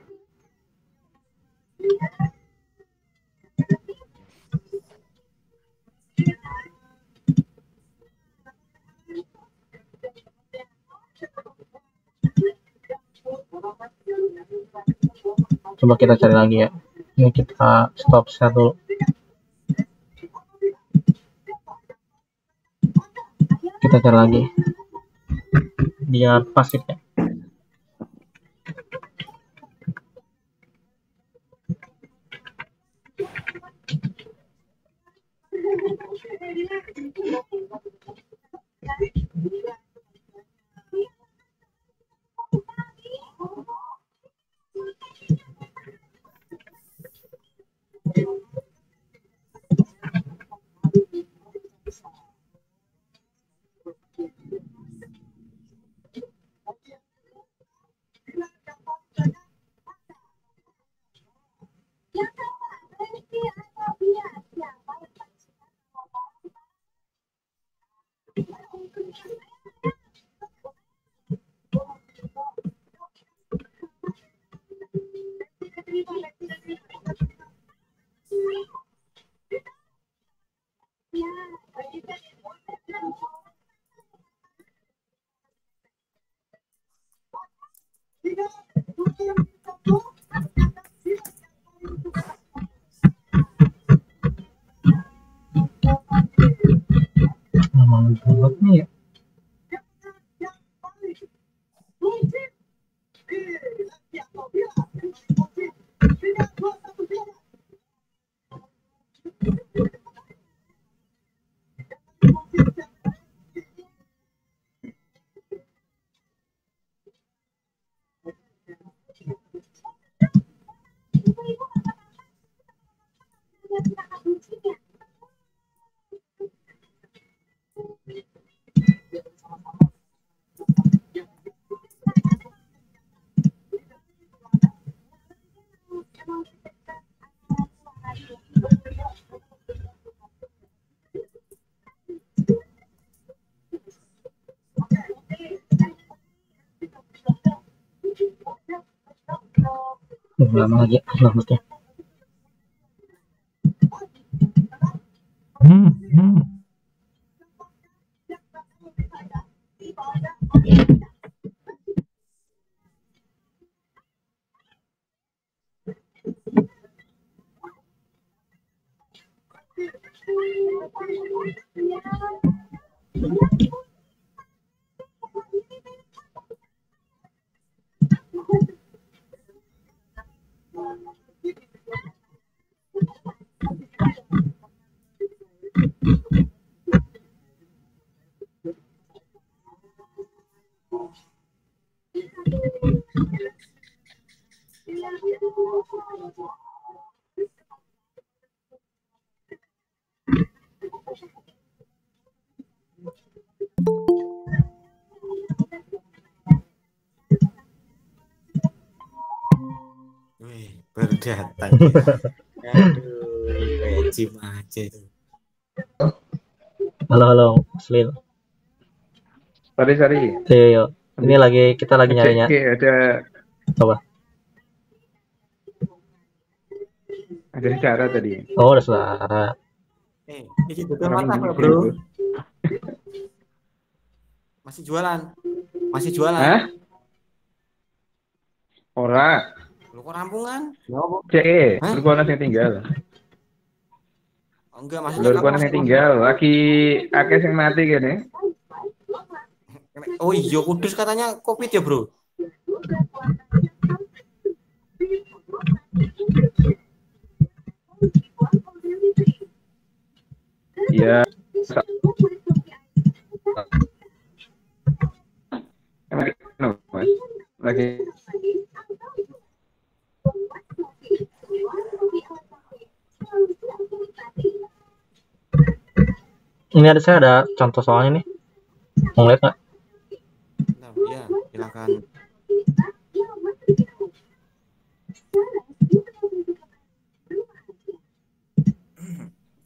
Coba kita cari lagi ya, ini kita stop share dulu, kita cari lagi biar pasif ya. Emang buatnya ya. Lama lagi rambutnya. Wih, baru datang ya. Aduh, kayak gym aja itu. Halo halo, Slil. Sorry. Iya. Ini kita lagi nyarinya. Ada Apa? ada suara tadi. Oh, ada suara. Ini gitu tuh Orang mata ini apa, bro? gitu. Masih jualan? Masih jualan? Hah? Ora. Lu kok rampungan? Kenapa? CE, Hah? lurku ana sing tinggal. Oh, enggak, maksudnya Lurku kamu ana sing masih tinggal, lagi akeh sing mati kene. Oh iya, Kudus katanya COVID ya, bro? Iya. Lagi, no, Mas. Lagi Ini saya ada contoh soalnya nih. Mau lihat nggak? Nah, iya, silakan.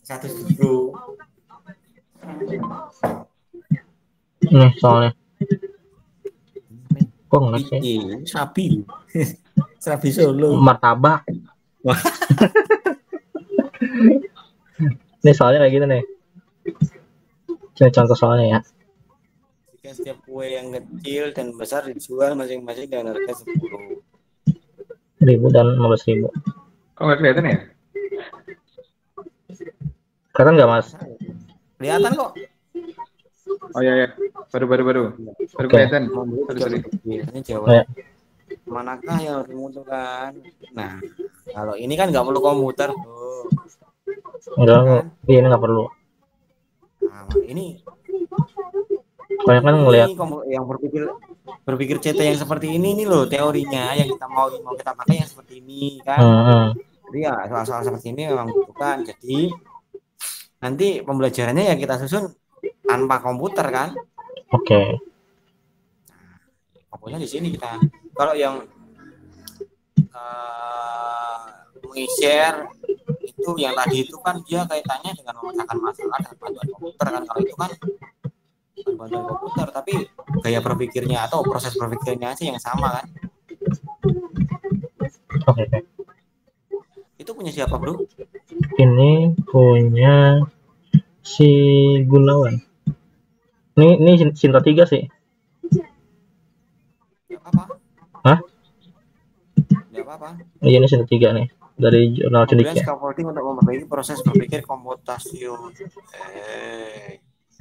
Satu bro. Nih soalnya. Kok nggak sih? Sapi. Sapi Solo. Martabak. Ini soalnya kayak gitu nih. Ini contoh soalnya ya. Jika setiap kue yang kecil dan besar dijual masing-masing dengan harga 10.000 dan 15.000. kok nggak kelihatan ya? Kelihatan nggak, Mas? Kelihatan kok. Oh iya. Baru Oke. kelihatan. Sorry. Biasanya jawab. Ya. Manakah yang harus dimutuhkan? Nah, kalau ini kan nggak perlu komputer, bro. Enggak, Kan? ini nggak perlu. Nah, ini Banyak kan ngelihat. Ini yang berpikir CT yang seperti ini nih loh teorinya yang kita mau kita pakai yang seperti ini kan. Jadi ya soal-soal seperti ini memang butuhkan. Jadi nanti pembelajarannya ya kita susun tanpa komputer kan. Oke. Fokusnya di sini kita. Kalau yang meng-share itu yang tadi itu kan dia kaitannya dengan memecahkan masalah dengan bantuan komputer kan. Kalau itu kan bantuan komputer tapi gaya berpikirnya atau proses berpikirnya sih yang sama kan. Oke. Itu punya siapa bro? Ini punya si Gunawan. Ini Sinta 3 sih. Gak apa-apa. Hah? Gak apa-apa. Iya, ini Sinta 3 nih dari jurnal cendekia. Scaffolding untuk memperbaiki proses berpikir komputasiun.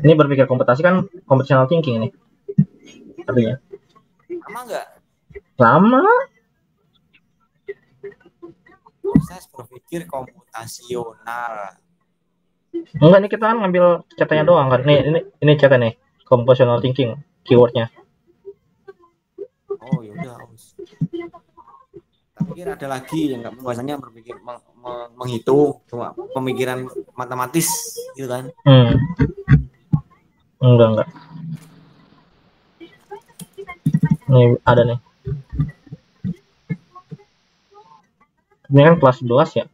Ini berpikir komputasi kan computational thinking ini. Artinya. Sama enggak? Sama. Proses berpikir komputasional. Enggak, ini kita kan ngambil catanya doang kan. Ini catanya nih. Computational thinking keywordnya. Oh yaudah. Tapi kira ada lagi yang nggak pembahasannya berpikir menghitung cuma pemikiran matematis gitu kan. Enggak. Nih ada nih. Ini kan kelas 11 ya.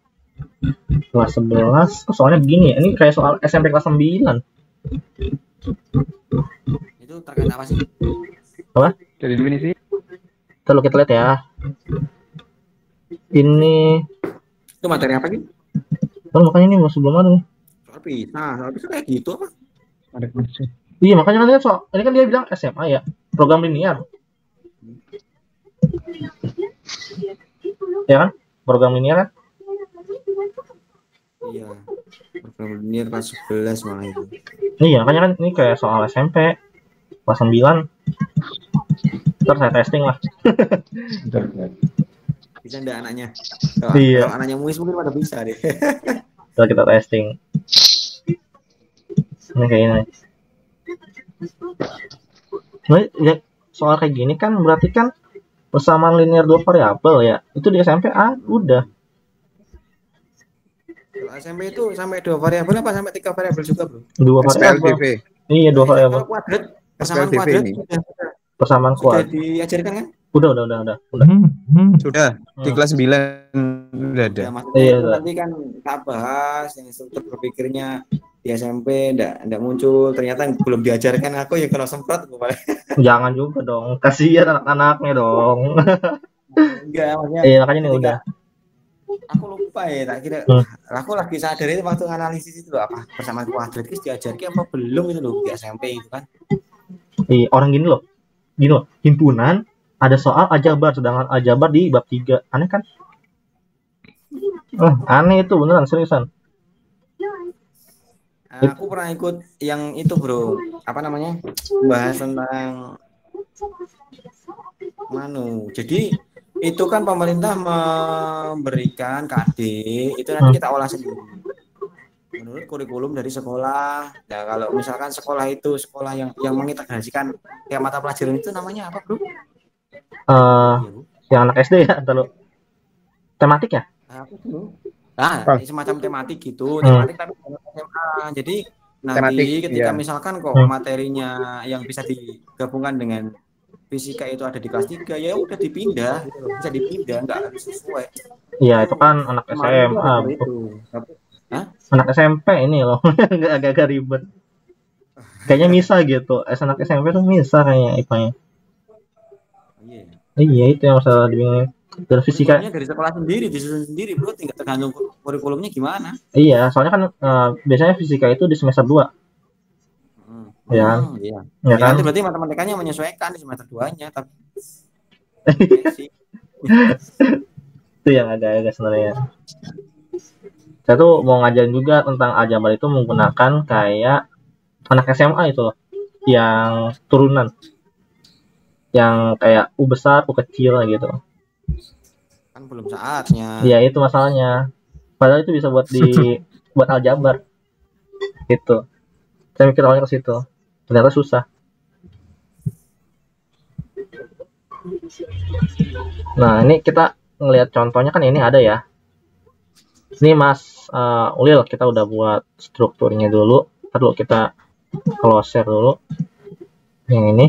Kelas 11 soalnya begini ya. Ini kayak soal SMP kelas 9. Itu terkait apa sih? Apa? Jadi definisi. Kalau kita lihat ya. Ini itu materi apa gitu? Oh, makanya ini sebelum ada nih. Soal bisa kayak gitu apa? Ada kunci. Iya, makanya kan soal ini kan dia bilang SMA ya, program linear. Ya kan? Program linear kan? Iya. Program linear kelas 11 malah itu. Iya, makanya kan ini kayak soal SMP kelas 9. Ntar saya testing lah. Bisa enggak anaknya? Iya. Kalau anaknya Muis mungkin pada bisa deh. Ntar kita testing. Ini kayak ini. Nah, ya, soal kayak gini kan berarti kan persamaan linear 2 variabel ya. Itu di SMP udah. Kalau SMP itu sampai 2 variabel apa sampai 3 variabel juga, Bro? 2 variabel. Iya, 2 variabel. Kuadrat, persamaan kuadrat persamaan kuadrat. Sudah diajarkan kan? Udah. Sudah di kelas 9 udah ada. Iya, nanti kan kita bahas yang struktur berpikirnya di SMP enggak muncul, ternyata belum diajarkan aku ya kalau semprot gue. Jangan juga dong, kasihan anak-anaknya dong. Enggak, maksudnya. Iya, makanya ini udah. Aku lupa ya, tak kira aku lagi sadar itu waktu analisis itu loh, apa persamaan kuadrat itu diajarkan apa belum itu loh di SMP itu kan. Iya, orang gini loh, himpunan ada soal aljabar, sedangkan aljabar di bab 3. Aneh kan? Aneh itu beneran, seriusan. Aku pernah ikut yang itu bro, apa namanya, bahas tentang jadi itu kan pemerintah memberikan KD itu nanti kita olah sendiri menurut kurikulum dari sekolah. Nah kalau misalkan sekolah itu sekolah yang mengintegrasikan kayak mata pelajaran itu namanya apa bro? Yang anak SD ya, terlalu tematik ya? Semacam tematik gitu, tematik tapi SMA. Jadi nanti ketika misalkan kok materinya yang bisa digabungkan dengan fisika itu ada di kelas 3, ya udah dipindah gitu loh. Bisa dipindah, nggak harus sesuai. Iya, itu kan anak SMA. Anak SMP ini loh, agak-agak ribet. Kayaknya bisa gitu. Anak SMP tuh bisa kayaknya IPA-nya. Iya, itu yang masalah dibingungin. Dan fisika dari sekolah sendiri, disusun sendiri bro, tinggal tergantung kurikulumnya gimana. Iya, soalnya kan biasanya fisika itu di semester 2. Ya kan? Nanti berarti matematikanya menyesuaikan di semester 2-nya, tapi itu yang agak-agak sebenarnya. Saya tuh mau ngajarin juga tentang aljabar itu menggunakan kayak anak SMA itu loh, yang turunan, yang kayak U besar, U kecil gitu. Kan belum saatnya. Iya, itu masalahnya. Padahal itu bisa buat buat aljabar. Gitu. Saya mikir awalnya ke situ. Ternyata susah. Nah, ini kita ngelihat contohnya kan ini ada ya. Ini Mas Ulil, kita udah buat strukturnya dulu. Perlu kita close dulu. Yang ini.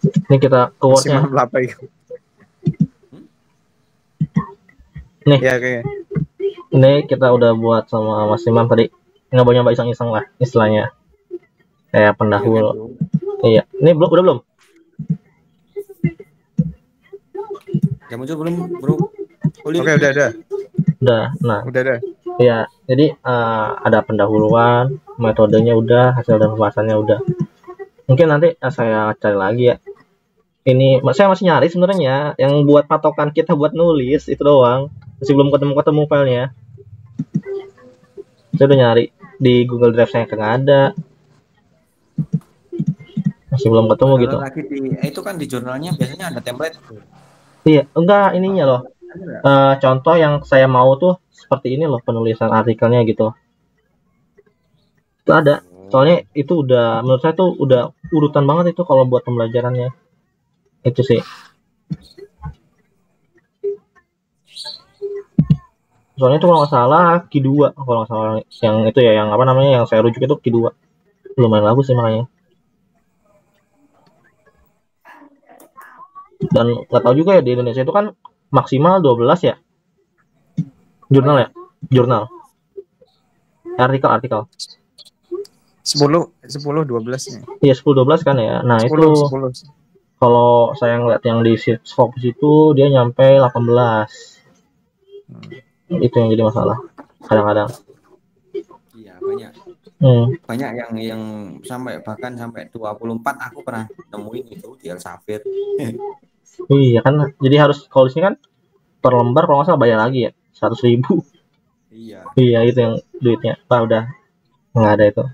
Ini kita keywordnya. Nih. Ya, oke. Ini kita udah buat sama Mas Imam tadi. Nyoba-nyoba iseng-iseng lah istilahnya. Kayak pendahulu. Iya. Ini udah belum? Ya muncul belum, Bro? Oke, udah. Udah. Nah. Udah. Iya, jadi ada pendahuluan, metodenya udah, hasil dan pembahasannya udah. Mungkin nanti saya cari lagi ya. Ini saya masih nyari sebenarnya yang buat patokan kita buat nulis itu doang. Masih belum ketemu filenya. Saya udah nyari di Google Drive saya nggak ada. Masih belum ketemu gitu. Lagi itu kan di jurnalnya biasanya ada template. Iya, enggak ininya loh. Contoh yang saya mau tuh seperti ini loh penulisan artikelnya gitu. Itu ada. Soalnya itu udah menurut saya tuh udah urutan banget itu kalau buat pembelajarannya. Itu sih. Soalnya itu kalau nggak salah Q2 kalau nggak salah yang itu ya yang apa namanya yang saya rujuk itu Q2. Lumayan bagus sih makanya. Dan nggak tahu juga ya di Indonesia itu kan maksimal 12 ya. Jurnal. Artikel. 10 12 nih. Iya 10 12 kan ya. Nah, 10. Itu kalau saya ngeliat yang di Scopus itu dia nyampe 18. Itu yang jadi masalah kadang-kadang. Iya, banyak. Banyak yang bahkan sampai 24 aku pernah nemuin itu di Elsevier. Iya kan, jadi harus kalau di sini kan per lembar kalau nggak salah bayar lagi ya 100.000. Iya itu yang duitnya. Udah nggak ada itu.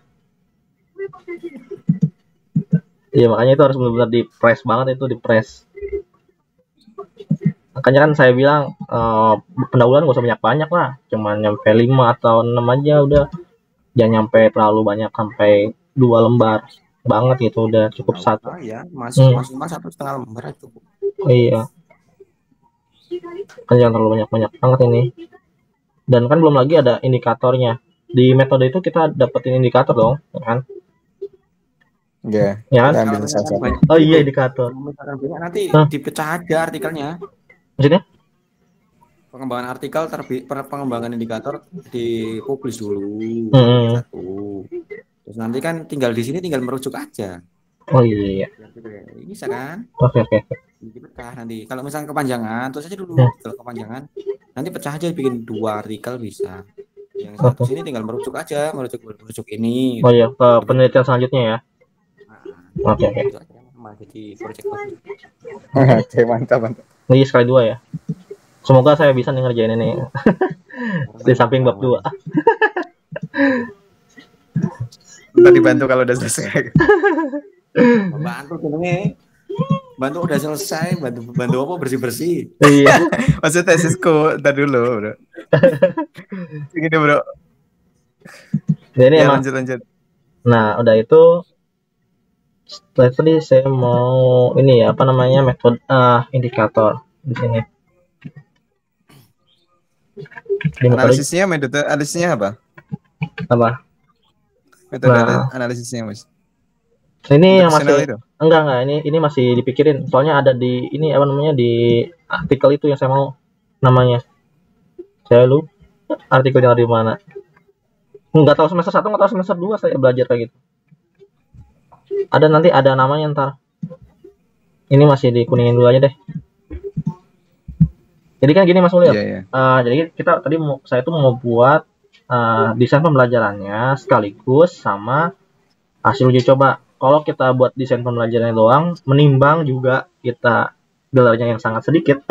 Iya makanya itu harus benar-benar di press banget itu di press. Makanya kan saya bilang pendahuluan gak usah banyak lah, cuman nyampe 5 atau 6 aja udah. Jangan nyampe terlalu banyak sampai 2 lembar banget gitu udah cukup satu. Ya, maksimal 1,5 lembar cukup. Iya. Kan jangan terlalu banyak banget ini. Dan kan belum lagi ada indikatornya. Di metode itu kita dapetin indikator dong, kan? Iya. Ya kan? Oh iya indikator. Nanti dipecah aja artikelnya. Maksudnya? Pengembangan artikel pengembangan indikator dipublish dulu. Satu. Terus nanti kan tinggal di sini tinggal merujuk aja. Oh iya. Bisa kan? Oke. Dipecah nanti. Kalau misalnya kepanjangan, terus aja dulu. Kalau kepanjangan, nanti pecah aja bikin 2 artikel bisa. Yang satu sini tinggal merujuk aja, merujuk ini. Oh iya, ke penelitian selanjutnya ya. Oke. Jadi project. Oke, mantap. Ini sekali 2 ya. Semoga saya bisa nih ngerjain ini. Di samping bab 2. Ntar dibantu kalau udah selesai. Bantu jenenge. Bantu udah selesai, bantu apa bersih-bersih. Iya. Maksud tesisku ntar dulu, Bro. Gini, Bro. Jadi ya, emang lanjut. Nah, udah itu tadi saya mau ini ya, apa namanya? Metode indikator di sini. Metode analisisnya apa? Apa? Metode analisisnya, Mas. Ini yang masih itu? Enggak, ini masih dipikirin. Soalnya ada di ini apa namanya di artikel itu yang saya mau namanya. Saya lupa artikelnya di mana. Enggak tahu semester 1, enggak tahu semester 2 saya belajar kayak gitu. Nanti ada namanya ntar. Ini masih dikuningin dulu aja deh. Jadi kan gini Mas Mulyo. Jadi saya tuh mau buat desain pembelajarannya sekaligus sama hasil uji coba. Kalau kita buat desain pembelajarannya doang, menimbang juga kita gelarnya yang sangat sedikit,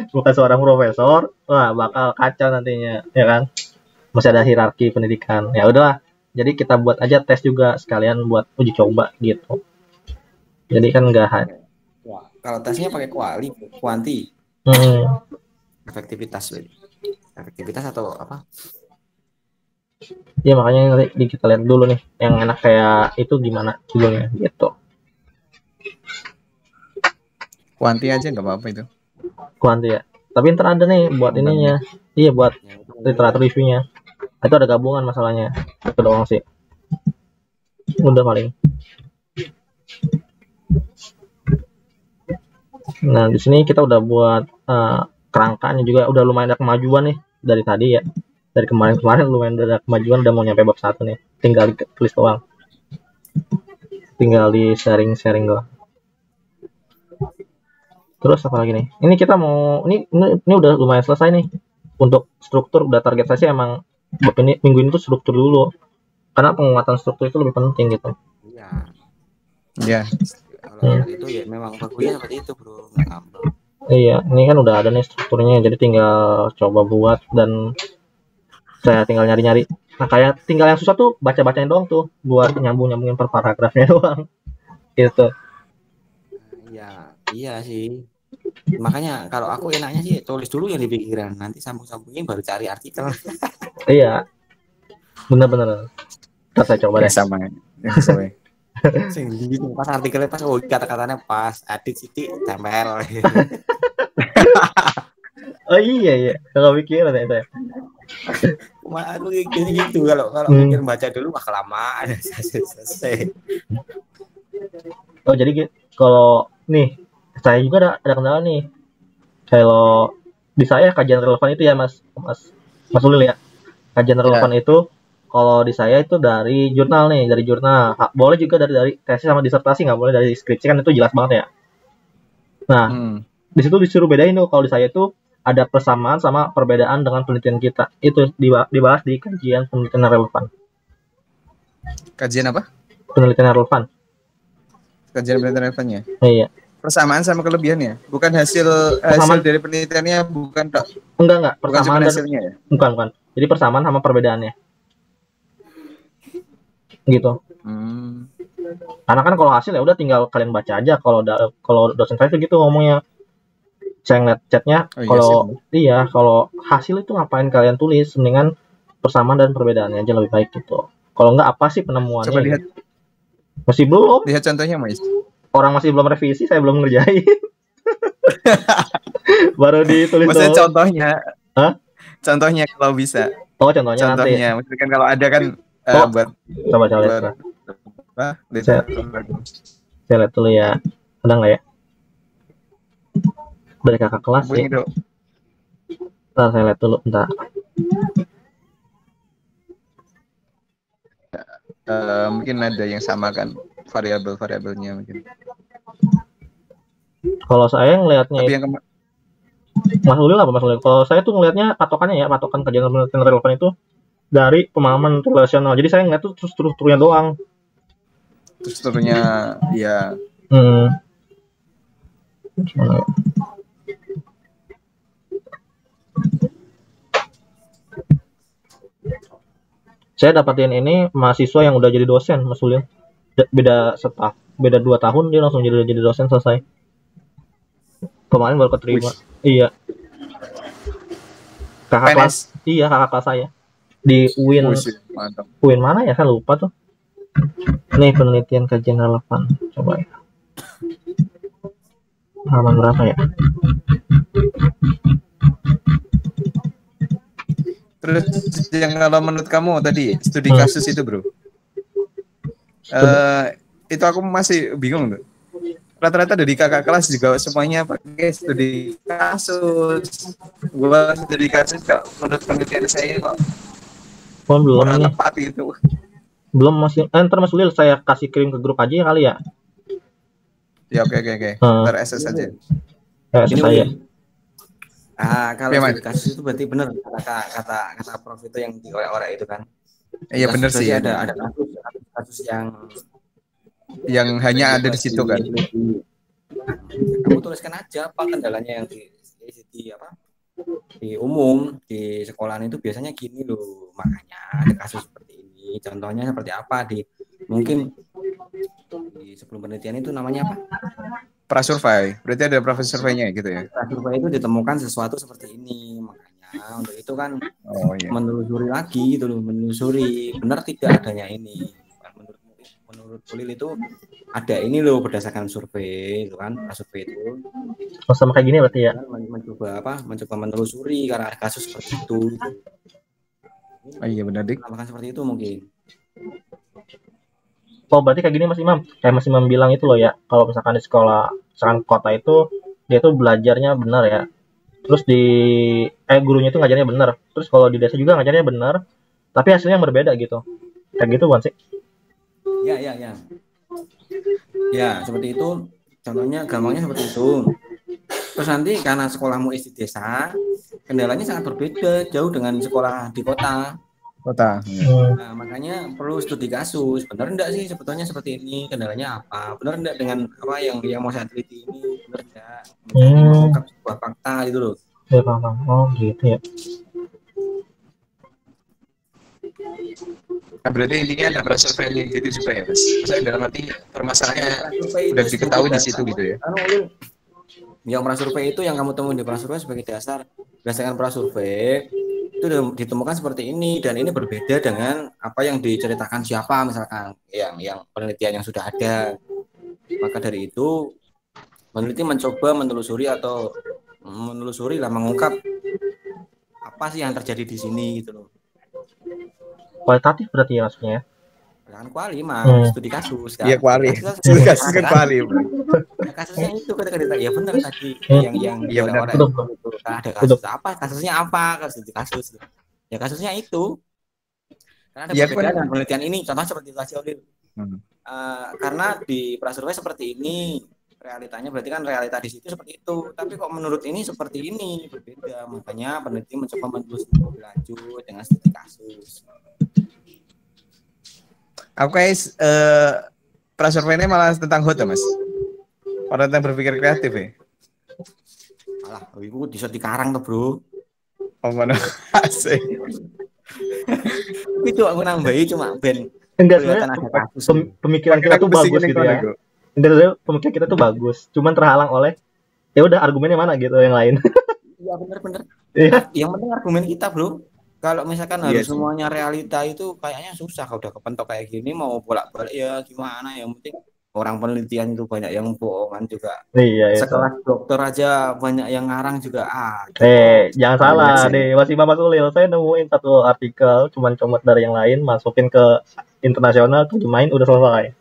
bukan seorang profesor, wah bakal kacau nantinya, ya kan? Masih ada hierarki pendidikan. Ya udahlah. Jadi kita buat aja tes juga sekalian buat uji coba gitu. Jadi kan enggak hanya. Kalau tesnya pakai kuanti. Efektivitas atau apa? Ya makanya nanti kita lihat dulu nih yang enak kayak itu gimana judulnya gitu. Kuanti aja nggak apa-apa itu. Kuanti ya. Tapi ntar ada nih buat ininya. Iya buat literatur reviewnya. Itu ada gabungan masalahnya. Itu doang sih. Udah paling. Nah di sini kita udah buat kerangkanya juga udah lumayan ada kemajuan nih dari tadi ya. Dari kemarin-kemarin lumayan ada kemajuan, udah mau nyampe bab 1 nih. Tinggal tulis doang. Tinggal di sharing-sharing doang. Terus apa lagi nih? Ini kita mau ini udah lumayan selesai nih. Untuk struktur udah target saya sih emang ini minggu ini tuh struktur dulu. Karena penguatan struktur itu lebih penting gitu. Iya. Iya. Kalau itu ya memang bagusnya seperti itu, Bro. Nggak ngambek. Iya, ini kan udah ada nih strukturnya, jadi tinggal coba buat dan saya tinggal nyari-nyari. Nah, kayak tinggal yang susah tuh baca-bacanya doang tuh, buat nyambung-nyambungin per paragrafnya doang. Gitu. Iya, iya sih. Makanya kalau aku enaknya sih tulis dulu yang di pikiran, nanti sambung-sambungin baru cari artikel. Iya, bener-bener. Ntar saya coba deh. Sama. Sama. Sing gitu pas artikelnya pas kata-katanya pas edit sitik tempel. Oh iya iya, kalau pikiran ya saya. Aku gini gitu kalau mikir baca dulu mah kelamaan selesai. Oh jadi kalau nih saya juga ada kendala nih. Kalau di saya kajian relevan itu ya Mas Ulil ya. Kajian relevan itu kalau di saya itu dari jurnal nih, dari jurnal. Boleh juga dari tesis sama disertasi, nggak boleh dari skripsi, kan itu jelas banget ya. Nah, di situ disuruh bedain tuh kalau di saya itu ada persamaan sama perbedaan dengan penelitian kita. Itu dibahas di kajian penelitian relevan. Kajian apa? Penelitian relevan. Kajian penelitian relevannya. Iya. Persamaan sama kelebihannya, bukan hasil dari penelitiannya, bukan tak? Enggak, persamaan bukan hasilnya ya? Bukan. Jadi persamaan sama perbedaannya. Gitu. Karena kan kalau hasil ya udah tinggal kalian baca aja. Kalau dosen saya tuh gitu ngomongnya. Saya ngeliat chatnya, kalau hasil itu ngapain kalian tulis, mendingan persamaan dan perbedaannya aja lebih baik gitu. Kalau enggak apa sih penemuannya? Coba lihat. Gitu. Masih belum. Lihat contohnya, Mas. Orang masih belum revisi, saya belum ngerjain. Baru ditulis. Maksudnya contohnya. Hah? Contohnya kalau bisa. Oh, contohnya nanti. Maksudnya kan kalau ada kan buat coba lihat. Saya lihat dulu ya. Ada nggak ya? Dari kakak kelas sih. Ntar saya lihat dulu, bentar. Mungkin ada yang sama kan variabel-variabelnya mungkin. Kalau saya ngelihatnya Mas Ulil apa Mas Ulil? Kalau saya tuh ngelihatnya patokan kajian penelitian relevan itu dari pemahaman relasional. Jadi saya ngeliat tuh strukturnya doang. Strukturnya ya. Saya dapatin ini mahasiswa yang udah jadi dosen, Mas Ulil. Beda 2 tahun dia langsung jadi dosen selesai. Kemarin baru keterima. Iya. Kakak kelas saya di UIN. UIN mana ya? Saya lupa tuh. Nih penelitian kajian relevan. Coba ya. Halaman berapa ya? Terus yang kalau menurut kamu tadi studi kasus itu, Bro. Itu aku masih bingung tuh. Rata-rata dari kakak kelas juga semuanya pakai studi kasus. Gua studi kasus kalau menurut penelitian saya kok belum nih. Tepat itu. Belum masih. Ntar Mas Ulil saya kasih kirim ke grup aja ya kali ya. Ya oke. Ntar SS aja. SS aja. Kalau studi kasus itu berarti benar kata Prof itu yang diorek-orek itu kan. Iya benar sih. Ada kasus yang hanya ada di situ kan. Kamu tuliskan aja apa kendalanya yang di umum di sekolahan itu biasanya gini loh, makanya ada kasus seperti ini. Contohnya seperti apa mungkin di sebelum penelitian itu namanya apa? Prasurvei. Berarti ada prasurveinya gitu ya. Prasurvei itu ditemukan sesuatu seperti ini, makanya Nah, untuk itu kan Oh iya. menelusuri lagi gitu loh, menelusuri benar tidak adanya ini. Menurut Ulil itu ada ini loh berdasarkan survei itu kan, survei itu. Oh, sama kayak gini berarti ya. Mencoba menelusuri karena ada kasus seperti itu. Oh iya benar dik. Menambahkan seperti itu mungkin. Oh, berarti kayak gini Mas Imam. Kayak Mas Imam bilang itu loh ya, kalau misalkan di sekolah, misalkan kota itu, dia tuh belajarnya benar ya. Terus gurunya itu ngajarnya benar. Terus kalau di desa juga ngajarnya benar, tapi hasilnya berbeda gitu. Kayak gitu bukan sih? Ya. Ya, seperti itu. Contohnya gampangnya seperti itu. Terus nanti karena sekolahmu di desa, kendalanya sangat berbeda jauh dengan sekolah di kota. Nah, makanya perlu studi kasus. Benar enggak sih sebetulnya seperti ini? Kendalanya apa? Benar enggak dengan apa yang mau saya teliti ini? Benar enggak? Mengungkap sebuah fakta gitu loh. Ya, paham. Oh, gitu ya. Nah, berarti intinya ada proses value gitu juga ya Mas. Saya dalam arti permasalahannya udah diketahui di situ gitu ya. Yang prasurvei itu yang kamu temuin di prasurvei sebagai dasar, berdasarkan prasurvei itu ditemukan seperti ini dan ini berbeda dengan apa yang diceritakan siapa misalkan yang penelitian yang sudah ada. Maka dari itu peneliti mencoba menelusuri lah mengungkap apa sih yang terjadi di sini gitu loh. Kualitatif berarti ya maksudnya. Kan kuali mah studi kasus kan. Iya kuali. Studi kasus kan kuali. Kasusnya itu ketika ya benar tadi yang benar itu ada kasus apa kasusnya apa kasus ya kasusnya itu karena ada perbedaan dengan penelitian ini contoh seperti itu aja karena di prasurvei seperti ini realitanya berarti kan realita di situ seperti itu tapi kok menurut ini seperti ini berbeda makanya peneliti mencoba menelusuri lebih lanjut dengan studi kasus. Aku guys prasurvei ini malah tentang HOT ya Mas. Orang yang berpikir kreatif ya. Alah, ibu bisa dikarang tuh bro. Oh mana asik. Itu aku nambahin cuma ben. Enggak sebenarnya pemikiran kita tuh bagus gitu ya. Enggak pemikiran kita tuh bagus. Cuman terhalang oleh ya udah argumennya mana gitu yang lain. Iya benar. Iya. Yang penting argumen kita bro. Kalau misalkan harus semuanya realita itu kayaknya susah kalau udah kepentok kayak gini mau bolak-balik ya gimana yang penting orang penelitian itu banyak yang bohongan juga. Iya, sekelas dokter aja banyak yang ngarang juga. Jangan salah deh. Masih Mas Ulil. Saya nemuin satu artikel, cuman comot dari yang lain, masukin ke internasional, terjemahin, udah selesai.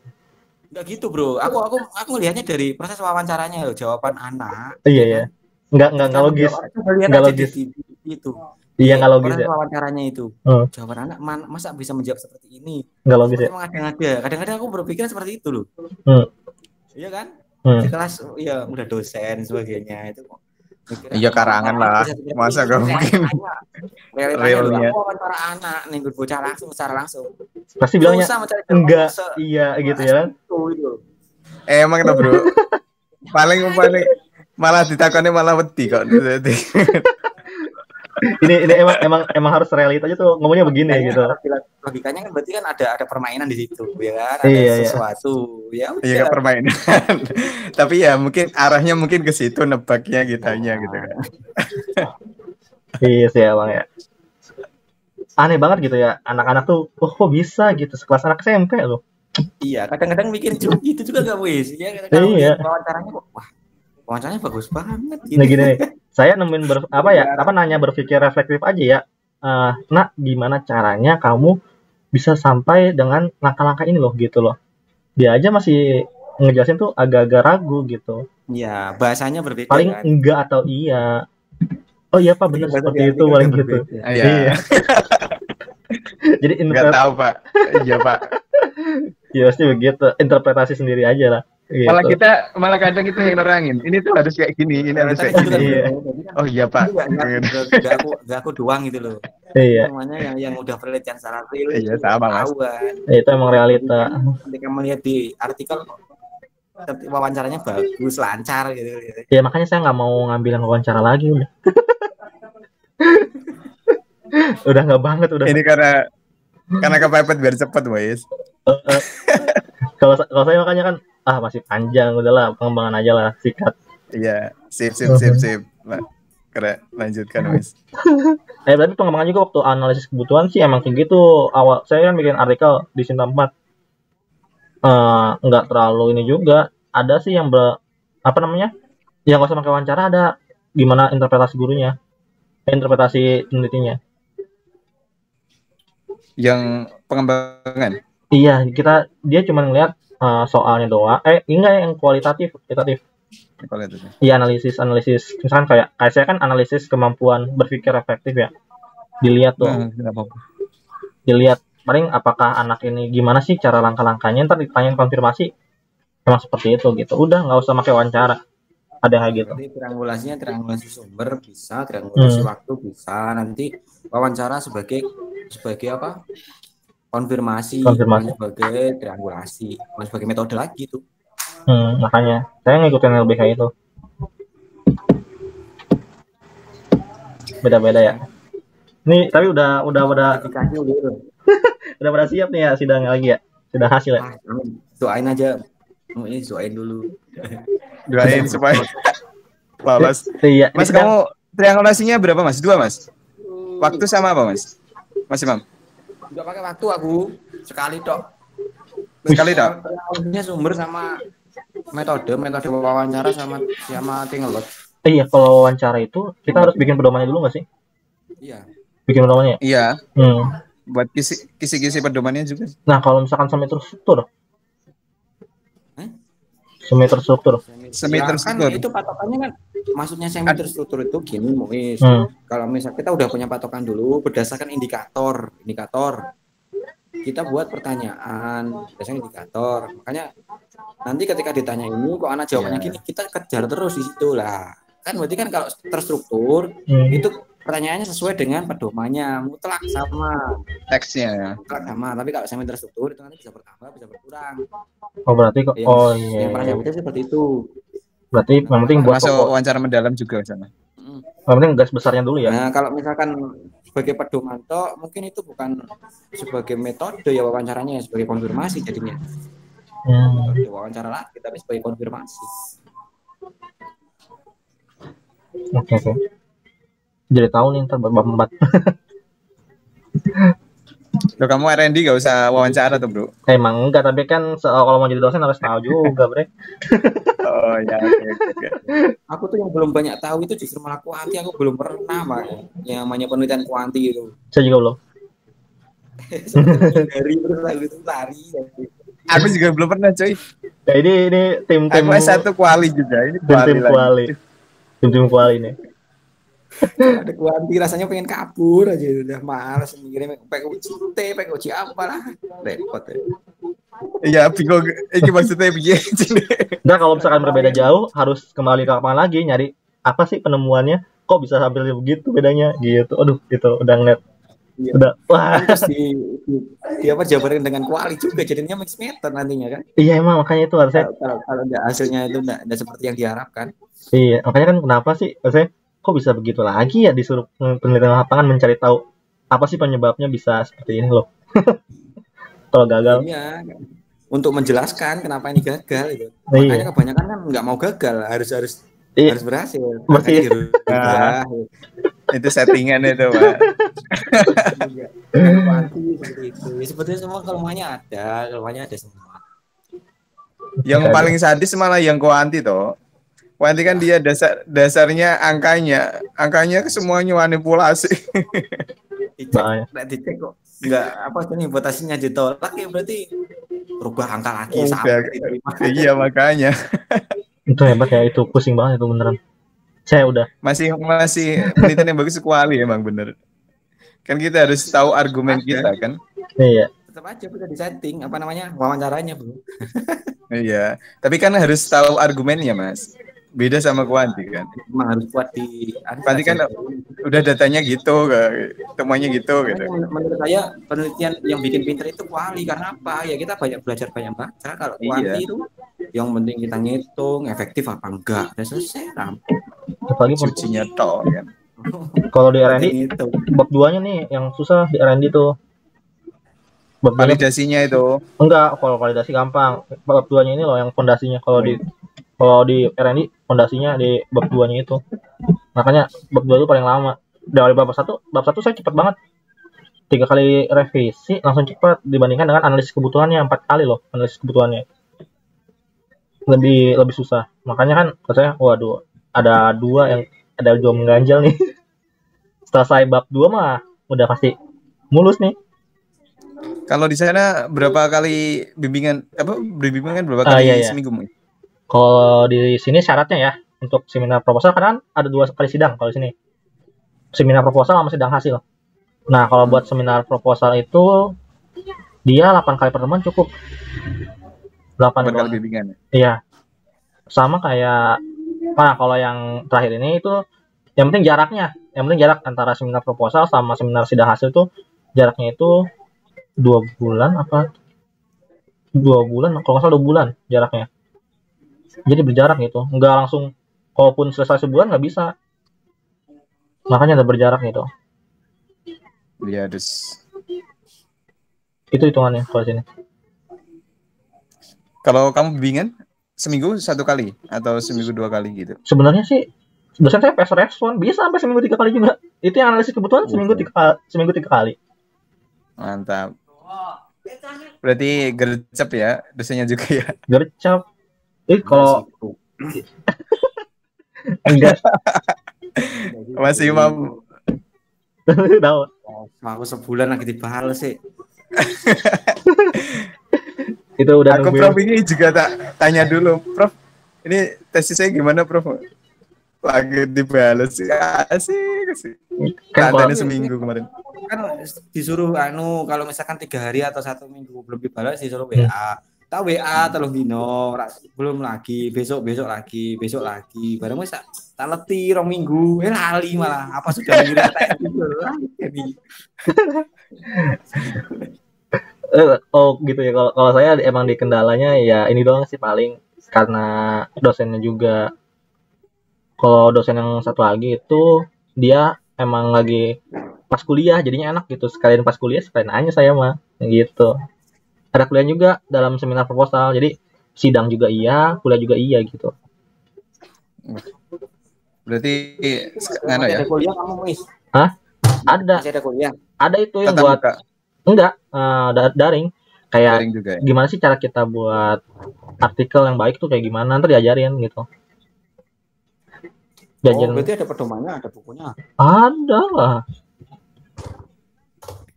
Enggak gitu bro. Aku lihatnya dari proses wawancaranya loh, jawaban anak. Iya. Enggak logis. Enggak logis. Itu. Iya nggak logis ya. Wawancaranya itu. Jawaban anak masa bisa menjawab seperti ini? Nggak logis ya. Kadang-kadang aku berpikir seperti itu loh. Iya kan? Di kelas ya udah dosen sebagainya itu. Iya karangan lah. Masa gak mungkin. Realnya wawancara anak nih bocah langsung secara langsung. Pasti bilangnya enggak iya gitu ya. Emang itu bro. paling malah ditakonnya malah wedi kok. ini emang harus realita aja tuh ngomongnya begini gitu. Logikanya kan berarti kan ada permainan di situ ya kan ada sesuatu ya udah. Iya permainan. Tapi ya mungkin arahnya mungkin ke situ nebaknya gitanya gitu kan. Iya sih Bang ya. Aneh banget gitu ya anak-anak tuh kok bisa gitu sekelas anak SMP loh. Iya kadang-kadang mikir gitu juga gak wis ya kalau wawancaranya wawancaranya bagus banget gitu. Nah gini saya nemuin nanya berpikir reflektif aja ya. Nak gimana caranya kamu bisa sampai dengan langkah-langkah ini loh gitu loh. Dia aja masih ngejelasin tuh agak-agak ragu gitu. Iya, bahasanya berbeda paling kan. Enggak atau iya. Oh iya Pak benar seperti itu paling gitu. Iya. Jadi enggak tahu Pak. Iya Pak. Ya pasti begitu. Interpretasi sendiri aja lah. Gitu. Malah kadang kita yang nerangin. Ini tuh harus kayak gini, ini harus kayak gini. Iya. Oh iya Pak. Gak aku doang gitu loh. Iya. Namanya yang udah penelitian secara real. Iya sama Mas. Itu emang realita. Ketika melihat di artikel wawancaranya bagus, lancar gitu. Ya makanya saya nggak mau ngambil yang wawancara lagi udah. Udah nggak banget udah. Ini karena kepepet biar cepet guys. Kalau saya makanya kan masih panjang udahlah pengembangan aja lah sikat. Iya sip. Nah, Keren, lanjutkan Mas. Tapi pengembangan juga waktu analisis kebutuhan sih emang kayak gitu. Awal saya kan bikin artikel di Sinta 4. Nggak terlalu ini juga. Ada sih yang apa namanya? Yang nggak usah pakai wawancara, ada gimana interpretasi gurunya, interpretasi penelitinya. Yang pengembangan. Iya, dia cuma ngeliat soalnya doang. Enggak, yang kualitatif. Iya, analisis. Misalkan kayak saya kan analisis kemampuan berpikir efektif ya. Dilihat tuh. Dilihat paling apakah anak ini gimana sih cara langkah-langkahnya, ntar ditanyain konfirmasi emang seperti itu gitu. Udah nggak usah pakai wawancara. Ada kayak gitu. Jadi triangulasi sumber bisa, triangulasi waktu bisa. Nanti wawancara sebagai apa? Konfirmasi. Sebagai triangulasi, sebagai metode lagi tuh. Makanya saya ngikutin LBH itu. Beda-beda ya. Nih tapi udah udah pada siap nih ya sidang lagi ya. Sudah hasil ya. Doain aja. Ini doain dulu. Doain supaya lolos. Iya. Mas, kamu triangulasinya berapa Mas? 2 Mas? Waktu sama apa Mas? Mas Imam? Enggak pakai waktu aku. Sekali tok. Triangulasinya sumber sama metode wawancara sama tingelot. Iya, kalau wawancara itu kita harus bikin pedomannya dulu nggak sih? Iya. Bikin pedomannya? Iya. Buat kisi-kisi pedomannya juga. Nah, kalau misalkan semi terstruktur. Semi terstruktur. Kan itu patokannya kan, maksudnya semi terstruktur itu gini, Muis. Kalau misal kita udah punya patokan dulu berdasarkan indikator. Kita buat pertanyaan berdasarkan indikator. Makanya nanti ketika ditanya ini kok anak jawabannya gini, kita kejar terus di situ lah. Kan berarti kan kalau terstruktur itu pertanyaannya sesuai dengan pedomannya, mutlak sama teksnya. Mutlak sama, tapi kalau semi terstruktur itu nanti bisa bertambah, bisa berkurang. Oh, berarti kok yang pernah jawabnya seperti itu. Berarti yang penting buat masuk wawancara mendalam juga sana. Yang penting gas besarnya dulu ya. Nah, kalau misalkan sebagai pedoman toh mungkin itu bukan sebagai metode ya wawancaranya, sebagai konfirmasi jadinya. Metode wawancara lagi tapi sebagai konfirmasi. Oke. Jadi tahu nih ntar bab 4. Loh, kamu R&D gak usah wawancara tuh, Bro? Emang enggak, tapi kan kalau mau jadi dosen harus tahu juga, Bre. Oh ya, oke. Aku tuh yang belum banyak tahu itu justru malah kuanti. Aku belum pernah yang namanya penelitian kuanti itu. Saya juga belum. Dari terus aku itu lari. Aku juga belum pernah, coy. Ya, ini tim aku S1 kuali juga. Ini tim kuali nih. Ada kuanti rasanya pengen kabur aja, udah malas mikirnya pengen uji apa lah, repot ya. Iya, bingung. Ini maksudnya begini. Nah, kalau misalkan berbeda jauh, harus kembali ke lapangan lagi nyari apa sih penemuannya? Kok bisa hampir begitu bedanya? Gitu. Aduh, gitu udah ngeliat. Iya. Udah, wah. Terus dia jabarin dengan kuali juga, jadinya mix method nantinya kan? Iya, emang makanya itu harusnya. Kalau hasilnya itu enggak seperti yang diharapkan. Iya, makanya kan kenapa sih? Maksudnya kok bisa begitu lagi ya, disuruh penelitian lapangan mencari tahu apa sih penyebabnya bisa seperti ini loh. Kalau gagal. Iya, untuk menjelaskan kenapa ini gagal gitu. Makanya kebanyakan kan nggak mau gagal, harus berhasil. Bersih. Itu settingan itu, Pak. Sebetulnya semua kelemahannya ada semua. Yang paling sadis malah yang kuanti toh. Kuanti kan dia dasarnya angkanya semuanya manipulasi. Dicek kok nggak apa sih hipotesisnya ditolak ya berarti rubah angka lagi sama. Iya makanya. Itu hebat ya, itu pusing banget itu beneran. Saya udah masih penelitian yang bagus kuali emang bener. Kan kita harus tahu argumen kita kan. Iya. Tetap aja bisa disetting apa namanya wawancaranya, Bro. Iya, tapi kan harus tahu argumennya, Mas. Beda sama kuanti kan. Memang harus kuat di kuanti kan udah datanya gitu, temuannya gitu. Menurut saya penelitian yang bikin pinter itu kuali karena apa? Ya kita banyak belajar banyak baca. Kalau kuanti itu yang penting kita ngitung efektif apa enggak. Udah selesai rampung. Apalagi cucinya toh kan. Kalau di R&D bab 2-nya nih yang susah di R&D tuh. Bab validasinya itu. Enggak, kalau validasi gampang. Bab 2-nya ini loh yang fondasinya. Kalau di R&D fondasinya di bab 2-nya itu. Makanya bab 2 itu paling lama. Dari bab satu saya cepet banget. 3 kali revisi langsung cepet dibandingkan dengan analisis kebutuhannya 4 kali loh analisis kebutuhannya. Lebih susah. Makanya kan katanya waduh, ada dua mengganjal nih. Selesai bab 2 mah udah pasti mulus nih. Kalau di sana berapa kali bimbingan berapa kali Iya. seminggu? Kalau di sini syaratnya ya untuk seminar proposal kan ada 2 kali sidang kalau di sini. Seminar proposal sama sidang hasil. Nah, kalau buat seminar proposal itu dia 8 kali pertemuan cukup. 8 kali bimbingan. Iya. Sama kayak kalau yang terakhir ini itu yang penting jaraknya. Yang penting jarak antara seminar proposal sama seminar sidang hasil tuh jaraknya itu 2 bulan apa 2 bulan kalau nggak salah 2 bulan jaraknya. Jadi berjarak gitu. Nggak langsung kalaupun selesai sebulan nggak bisa. Makanya ada berjarak gitu. Iya, terus itu hitungannya kalau sini. Kalau kamu bimbingan seminggu 1 kali atau seminggu 2 kali gitu? Sebenarnya sih dosen saya fast respon bisa sampai seminggu 3 kali juga. Itu yang analisis kebutuhan seminggu 3 kali. Mantap. Berarti gercep ya dosennya juga ya? Gercep. Kalau enggak masih mau tahu. Aku sebulan lagi dibales sih. Itu udah aku Prof ini juga tanya dulu, Prof. Ini tesis saya gimana, Prof? Lagi dibales sih, asik. Kan tanya seminggu kemarin. Kan disuruh kalau misalkan 3 hari atau 1 minggu belum dibalas disuruh WA. Tak WA telung dino, belum lagi, besok lagi. Barang wis tak leti 2 minggu, lali malah. Apa sudah ngirim tesis? Oh gitu ya. Kalau saya emang di kendalanya ya ini doang sih paling karena dosennya juga. Kalau dosen yang satu lagi itu dia emang lagi pas kuliah jadinya enak gitu. Sekalian pas kuliah sekalian nanya saya mah gitu. Ada kuliah juga dalam seminar proposal. Jadi sidang juga iya, kuliah juga iya gitu. Berarti ya? Ada kuliah kamu, Wis? Hah? Ada. Masih ada kuliah? Ada itu yang Tatap buat muka. Enggak, daring. Kayak daring juga, ya? Gimana sih cara kita buat artikel yang baik tuh kayak gimana, ntar diajarin gitu. Berarti ada pedomannya, ada bukunya? Ada lah.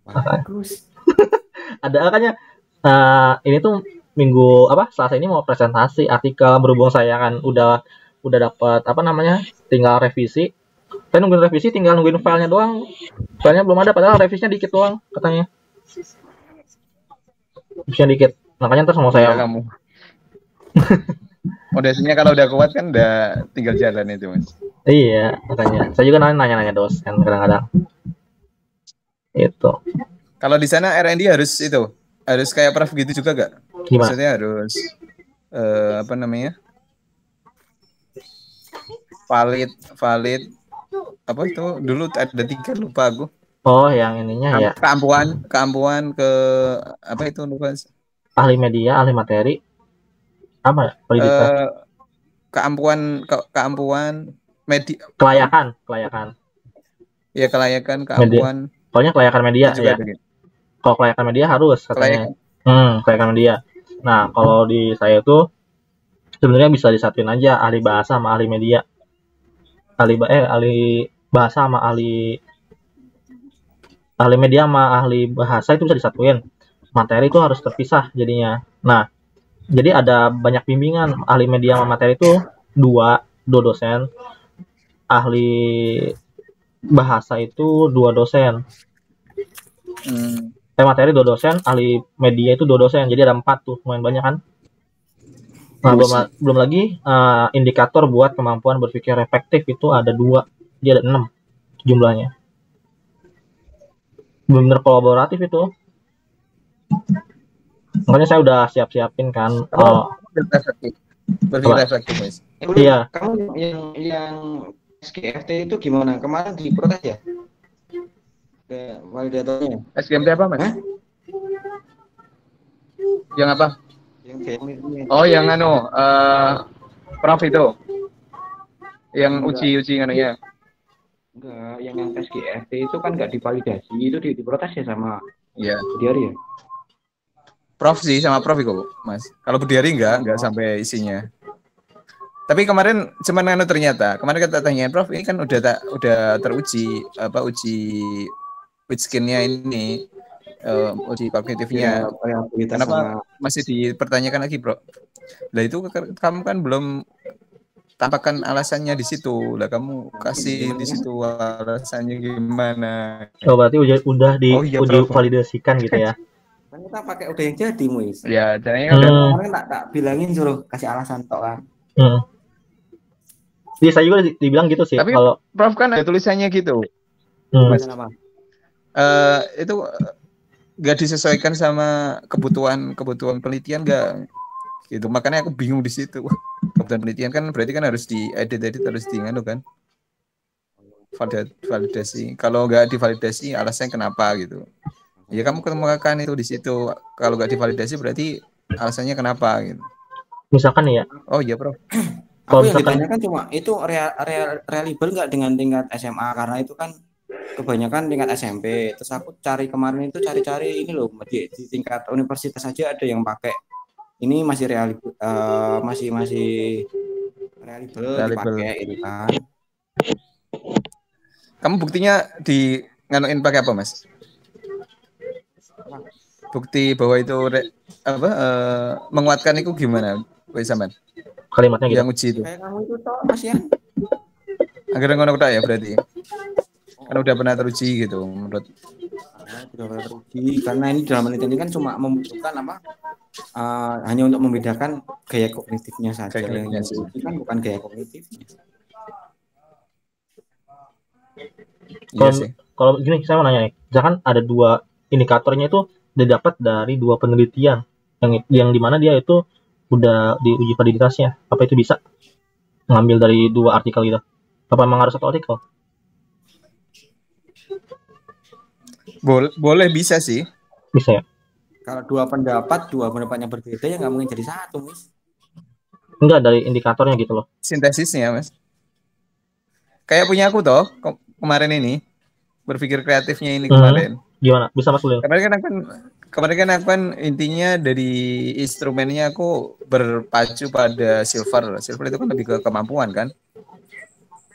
Bagus. Ada makanya ini tuh Selasa ini mau presentasi artikel berhubung saya kan udah dapat tinggal revisi. Saya nungguin revisi, tinggal nungguin filenya doang. Filenya belum ada, padahal revisinya dikit doang katanya. Revisinya dikit. Makanya ntar sama saya. Kamu. Modasinya kalau udah kuat kan udah tinggal jalan itu, Mas. Iya, makanya. Saya juga nanya dosen kadang-kadang. Itu. Kalau di sana R&D harus kayak Prof gitu juga gak? Gimana? Maksudnya harus valid apa itu dulu ada 3 lupa aku. Oh, yang ininya ya. Keampuhan ke apa itu lupa. Ahli media, ahli materi. Apa ya? Keampuhan media. Kelayakan. Ya, kelayakan, keampuhan. Pokoknya kelayakan media ya. Kalau kelayakan media harus katanya. Kelayakan media. Nah, kalau di saya tuh sebenarnya bisa disatuin aja ahli bahasa sama ahli media. Ahli bahasa sama ahli media sama ahli bahasa itu bisa disatuin. Materi itu harus terpisah jadinya. Nah, jadi ada banyak bimbingan. Ahli media sama materi itu dua dosen. Ahli bahasa itu 2 dosen. Materi 2 dosen, ahli media itu 2 dosen. Jadi ada 4 tuh, lumayan banyak kan. Nah, belum lagi indikator buat kemampuan berpikir efektif itu ada 2. Jadi ada 6 jumlahnya. Benar kolaboratif itu. Makanya saya udah siapin kan. Berpikir efektif, Mas. Iya. Kamu yang SGFT itu gimana? Kemarin diprotes ya? Validatornya. SGMT apa, Mas? Yang apa? Oh, yang Prof itu. Yang uji ya. Enggak, yang tes GRT itu kan nggak divalidasi, itu diprotes ya sama Ya, Budiari ya. Prof sih sama Prof itu, Mas. Kalau Budiari enggak Oh, sampai isinya. Tapi kemarin cuman anu ternyata, kemarin kita tanya Prof, ini kan udah teruji apa uji skinnya ini, uji kira kognitifnya. rehabilitas sama Kenapa masih dipertanyakan lagi, Bro? Lah itu kamu kan belum tampakkan alasannya di situ. Lah kamu kasih gimana di kan? situ alasannya gimana? Oh, berarti udah Oh iya, diuji Prof. validasikan gitu ya. Kan kita pakai udah yang jadi, Muis. Ya, caranya udah. Hmm, Kemarin tak bilangin suruh kasih alasan tok kan. hmm. Jadi saya juga dibilang gitu sih Tapi kalau Prof kan ada tulisannya gitu, Mas. Kenapa? Itu nggak disesuaikan sama kebutuhan penelitian nggak gitu, makanya aku bingung di situ. Kebutuhan penelitian kan berarti kan harus diedit harus diinganu kan, validasi. Kalau nggak divalidasi alasannya kenapa gitu ya, kamu ketemukan itu di situ. Kalau nggak divalidasi berarti alasannya kenapa gitu. misalkan ya, Oh iya, Bro. Aku kalau yang misalkan ditanyakan cuma itu reliable nggak dengan tingkat SMA, karena itu kan kebanyakan tingkat SMP. Terus aku cari kemarin itu cari-cari ini loh, di tingkat universitas saja ada yang pakai ini masih masih masih reliable Reliable. dipakai itu kan. Kamu buktinya di nganuin pakai apa, Mas? Bukti bahwa itu menguatkan itu gimana, Wei Saman? kalimatnya gitu. Yang uji itu. Kayak kamu itu toh Mas ya. Akhirnya ngono tok ya berarti. Kan udah pernah teruji gitu menurut. Sudah pernah teruji, karena ini dalam penelitian ini kan cuma membutuhkan apa? Hanya untuk membedakan gaya kognitifnya saja. Kayak Yang sih. diuji kan bukan gaya kognitifnya. Iya sih. Kalau gini saya mau nanya nih, misalkan ada dua indikatornya itu didapat dari dua penelitian yang dimana dia itu udah diuji validitasnya, apa itu bisa ngambil dari dua artikel gitu? Apa memang harus satu artikel? Boleh bisa sih. Bisa ya? Kalau dua pendapatnya berbeda ya nggak mungkin jadi satu, Mas. Enggak, dari indikatornya gitu loh. Sintesisnya, Mas. Kayak punya aku toh kemarin ini, berpikir kreatifnya ini kemarin. Gimana? Bisa Mas Ulil? Kemarin kan aku kan intinya dari instrumennya aku berpacu pada silver. Silver itu kan lebih ke kemampuan kan.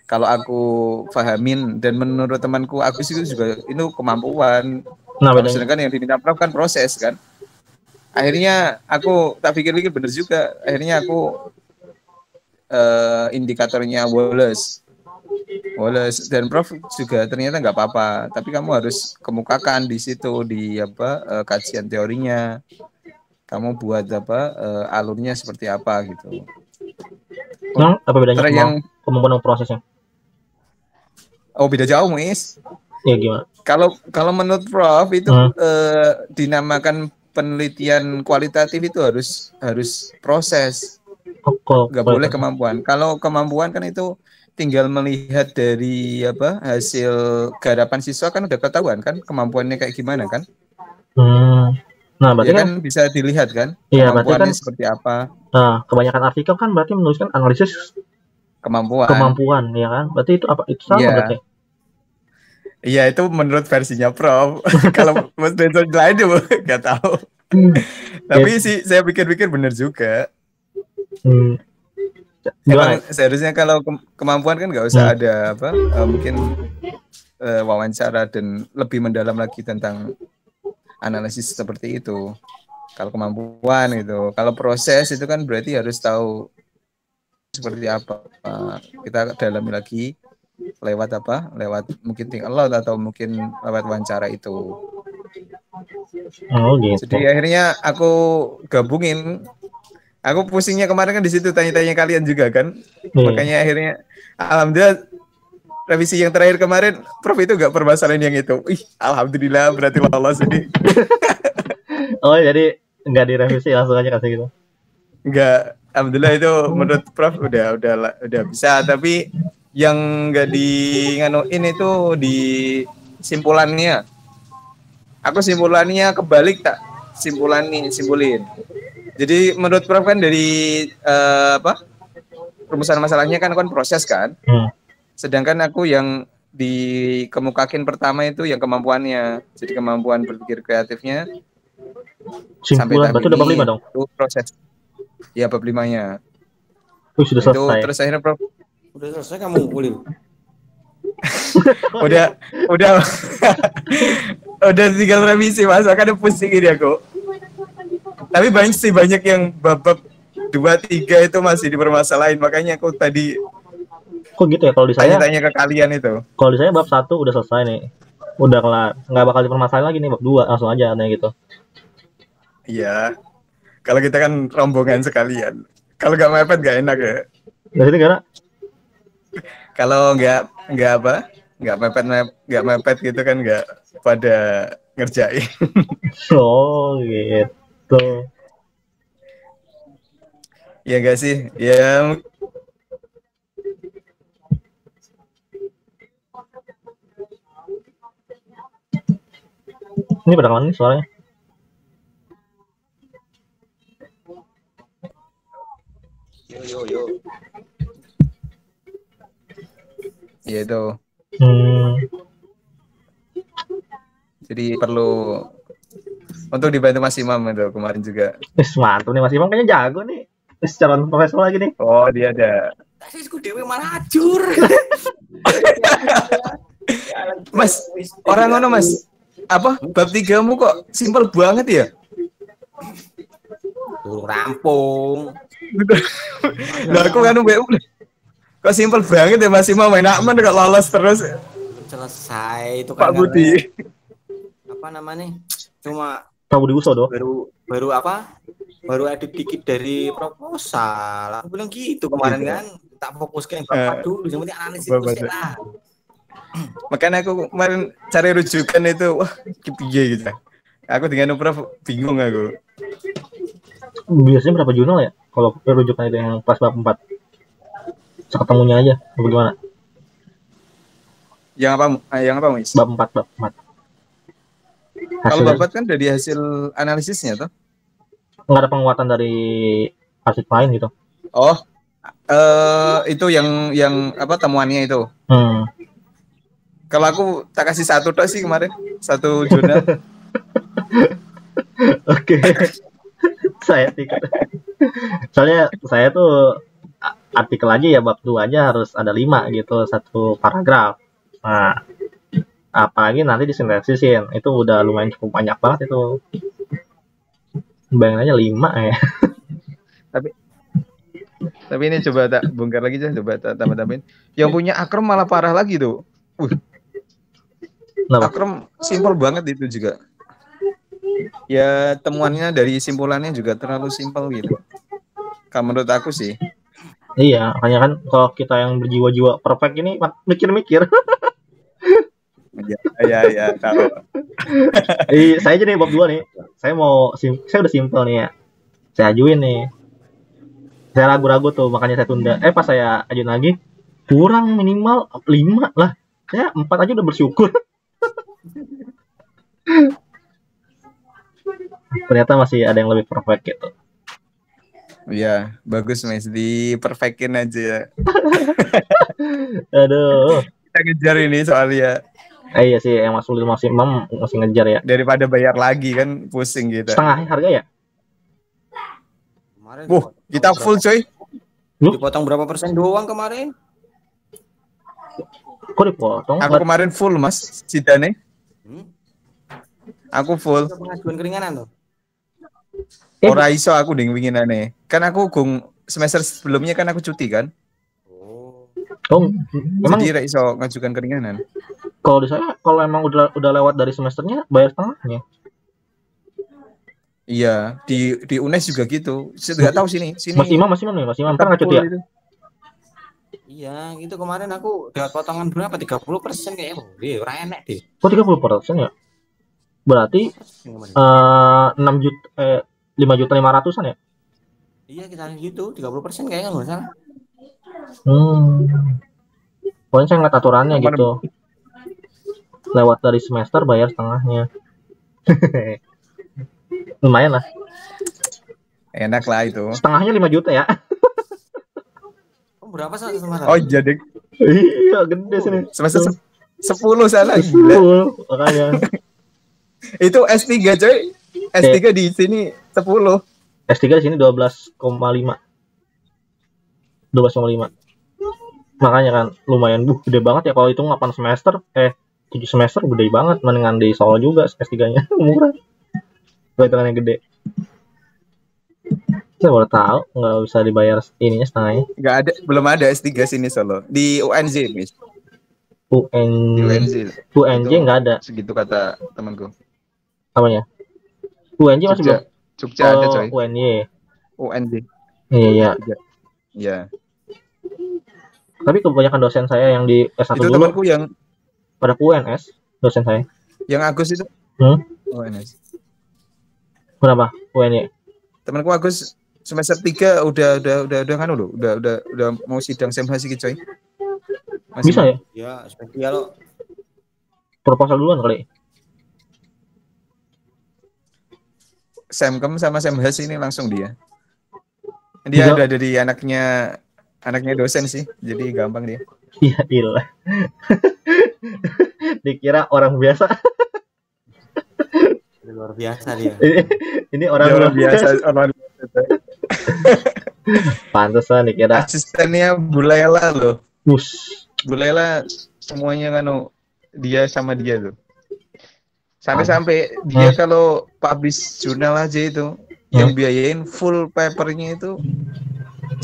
Kalau aku pahamin dan menurut temanku Agus itu juga itu kemampuan. Nah, Kalau bedanya. sedangkan yang diminta Prof kan proses kan. Akhirnya aku tak pikir-pikir bener juga. Akhirnya aku indikatornya Wallace dan Prof juga ternyata nggak apa-apa. Tapi kamu harus kemukakan di situ di kajian teorinya. Kamu buat alurnya seperti apa gitu. Nah, apa bedanya kemampuan prosesnya? Oh, beda jauh, Mis. Ya gimana? Kalau menurut Prof itu dinamakan penelitian kualitatif itu harus proses. Nggak boleh kemampuan. Kalau kemampuan kan itu tinggal melihat dari hasil garapan siswa kan udah ketahuan kan kemampuannya kayak gimana kan. Nah, berarti ya kan bisa dilihat kan kemampuannya kan, seperti apa. Nah, kebanyakan artikel kan berarti menuliskan analisis kemampuan ya kan? Berarti itu apa? Itu salah berarti? Iya, itu menurut versinya Prof. Kalau metode lain juga nggak tahu. Tapi sih saya pikir-pikir benar juga. Emang seharusnya kalau kemampuan kan nggak usah ada mungkin wawancara dan lebih mendalam lagi tentang analisis seperti itu. Kalau kemampuan itu, kalau proses itu kan berarti harus tahu seperti apa. Kita dalami lagi lewat mungkin tinggal atau mungkin lewat wawancara itu. Oh gitu. Jadi akhirnya aku gabungin. Aku pusingnya kemarin kan di situ tanya-tanya kalian juga kan. Makanya akhirnya alhamdulillah revisi yang terakhir kemarin Prof itu nggak permasalahan yang itu. Alhamdulillah berarti lolos ini. Oh, jadi nggak direvisi langsung aja kasih gitu. Enggak, alhamdulillah itu menurut Prof udah bisa, tapi yang nggak nganuin itu di simpulannya. Aku simpulannya kebalik tak simpulin. Jadi menurut Prof kan dari rumusan masalahnya kan proses kan. Sedangkan aku yang dikemukakan pertama itu yang kemampuannya. Jadi kemampuan berpikir kreatifnya sampai Simpulan tahap berarti udah bab 5 ini dong. itu proses. Ya bab 5-nya. Sudah Itu selesai. terus akhirnya Prof Udah selesai kamu kuliah. udah udah tinggal revisi Mas, makanya pusing ini aku. Tapi banyak yang bab 2, 3 itu masih dipermasalahin, makanya aku tadi Kok gitu ya? Kalau di saya, tanya-tanya ke kalian itu. kalau di saya bab 1 udah selesai nih. Udah kelar. Nggak bakal dipermasalahin lagi nih bab 2, langsung aja katanya gitu. Iya. Kalau kita kan rombongan sekalian. Kalau nggak mepet nggak enak ya. Dari situ karena Kalau nggak apa, nggak mepet gitu kan nggak pada ngerjain. oh gitu. Ya nggak sih? Ya Ini pada kemana nih suaranya? Yo. ya itu. Jadi perlu untuk dibantu Mas Imam itu kemarin juga. Mantap nih Mas Imam, kayaknya jago nih. Calon profesor lagi nih. Oh dia ada. Tesisku dewe malah hancur. Mas, orang ngono Mas. Apa? Bab 3-mu kok simpel banget ya? Turun rampung. Lah aku kan kok simpel banget ya Mas Imam, enak men kok lolos terus. Selesai itu Pak kan Budi. apa namanya? Cuma Pak Budi Usodo. baru apa? Baru edit dikit dari proposal. Aku bilang gitu kemarin Gitu. kan. Tak fokus ke yang bapak dulu, yang penting analisis Bapak itu lah. Makanya aku kemarin cari rujukan itu, wah, piye gitu. Aku dengan Prof bingung aku. Biasanya berapa jurnal ya? Kalau rujukan itu yang pas bab 4. Seketemunya aja, bagaimana? Yang apa, Mas? Bab 4. Kalau bab 4 kan dari hasil analisisnya tuh. Nggak ada penguatan dari artikel lain gitu. Oh, itu yang apa temuannya itu. Kalau aku tak kasih satu tok sih kemarin, satu jurnal. Oke. Saya tiket. Soalnya saya tuh artikel aja ya bab 2 aja harus ada 5 gitu, satu paragraf. Nah, apalagi nanti disintesisin, itu udah lumayan cukup banyak banget itu. Bayangin aja 5 ya. Tapi ini coba tak bongkar lagi aja, coba tak tambah-tambahin. Yang punya Akram malah parah lagi tuh. Akram simpel banget itu juga. Ya temuannya dari simpulannya juga terlalu simpel gitu. Kalau menurut aku sih. Iya, makanya kan kalau kita yang berjiwa-jiwa perfect ini mikir-mikir. Ya, tahu. Saya aja nih bab 2 nih. Saya udah simpel nih ya. Saya ajuin nih. Saya ragu-ragu tuh, makanya saya tunda. Pas saya ajuin lagi, kurang minimal 5 lah. Saya 4 aja udah bersyukur. Ternyata masih ada yang lebih perfect gitu. Iya, bagus Mas, di-perfectin aja. Aduh. Kita ngejar ini soalnya. Iya sih, yang masuk masih ngejar ya. Daripada bayar lagi kan pusing gitu. Setengah harga ya? Kemarin kita full coy. Dipotong berapa persen doang kemarin? Kok dipotong? Aku kemarin full Mas, sidane. Aku full. Pengajuan keringanan tuh. Ora iso aku ding winginane. Kan aku semester sebelumnya kan aku cuti kan. Emang jadi iso ngajukan keringanan. Kalau di saya, kalau emang udah lewat dari semesternya, bayar setengahnya. Iya, di UNES juga gitu. Saya nggak tahu sini. Mas Imam kan nggak cuti ya? Iya, itu kemarin aku dapat potongan berapa? 30% kayaknya. Ora enek deh. Kok 30% ya? Berarti 5.500.000 ya? Iya, kita gitu, 30% kayaknya nggak salah. Pokoknya saya ngeliat aturannya gitu. Lewat dari semester bayar setengahnya. Lumayan lah. Enak lah itu. Setengahnya 5 juta ya. Berapa semester? Oh jadi. Iya, gede sini. 10 salah gila. 10 makanya. Itu S3 coy. S3 di sini 10. S3 di sini 12,5. 12,5. Makanya kan lumayan gede banget ya kalau hitung 8 semester 7 semester gede banget, mendingan di Solo juga S3-nya murah. Hitungannya gede. Saya baru tahu nggak usah dibayar ininya setengahnya. Nggak ada, belum ada S3 sini Solo. Di UNJ, Miss. Di UNJ. UNJ nggak ada. Segitu kata temanku. Apanya? UNJ masih belum. Jogja ada coy. UNJ. UNJ. Iya. Iya. Tapi kebanyakan dosen saya yang di S1 itu dulu temanku yang pada UNS, dosen saya. Yang Agus itu? UNS. Kenapa? UNY. Temanku Agus semester 3 udah kan dulu. Udah mau sidang SEMHA sih coy. Masih bisa ya? Ya, spesial. Proposal duluan kali. Semkem sama Semhas ini langsung dia. Dia udah dari anaknya dosen sih, jadi gampang dia. Iya, ilah. Dikira orang biasa. Luar biasa dia. Ini orang luar biasa. Pantesan dikira. Asistennya Bu Lela loh. Bu Lela semuanya kan dia sama dia tuh. Sampai dia kalau publish jurnal aja itu yang biayain full papernya itu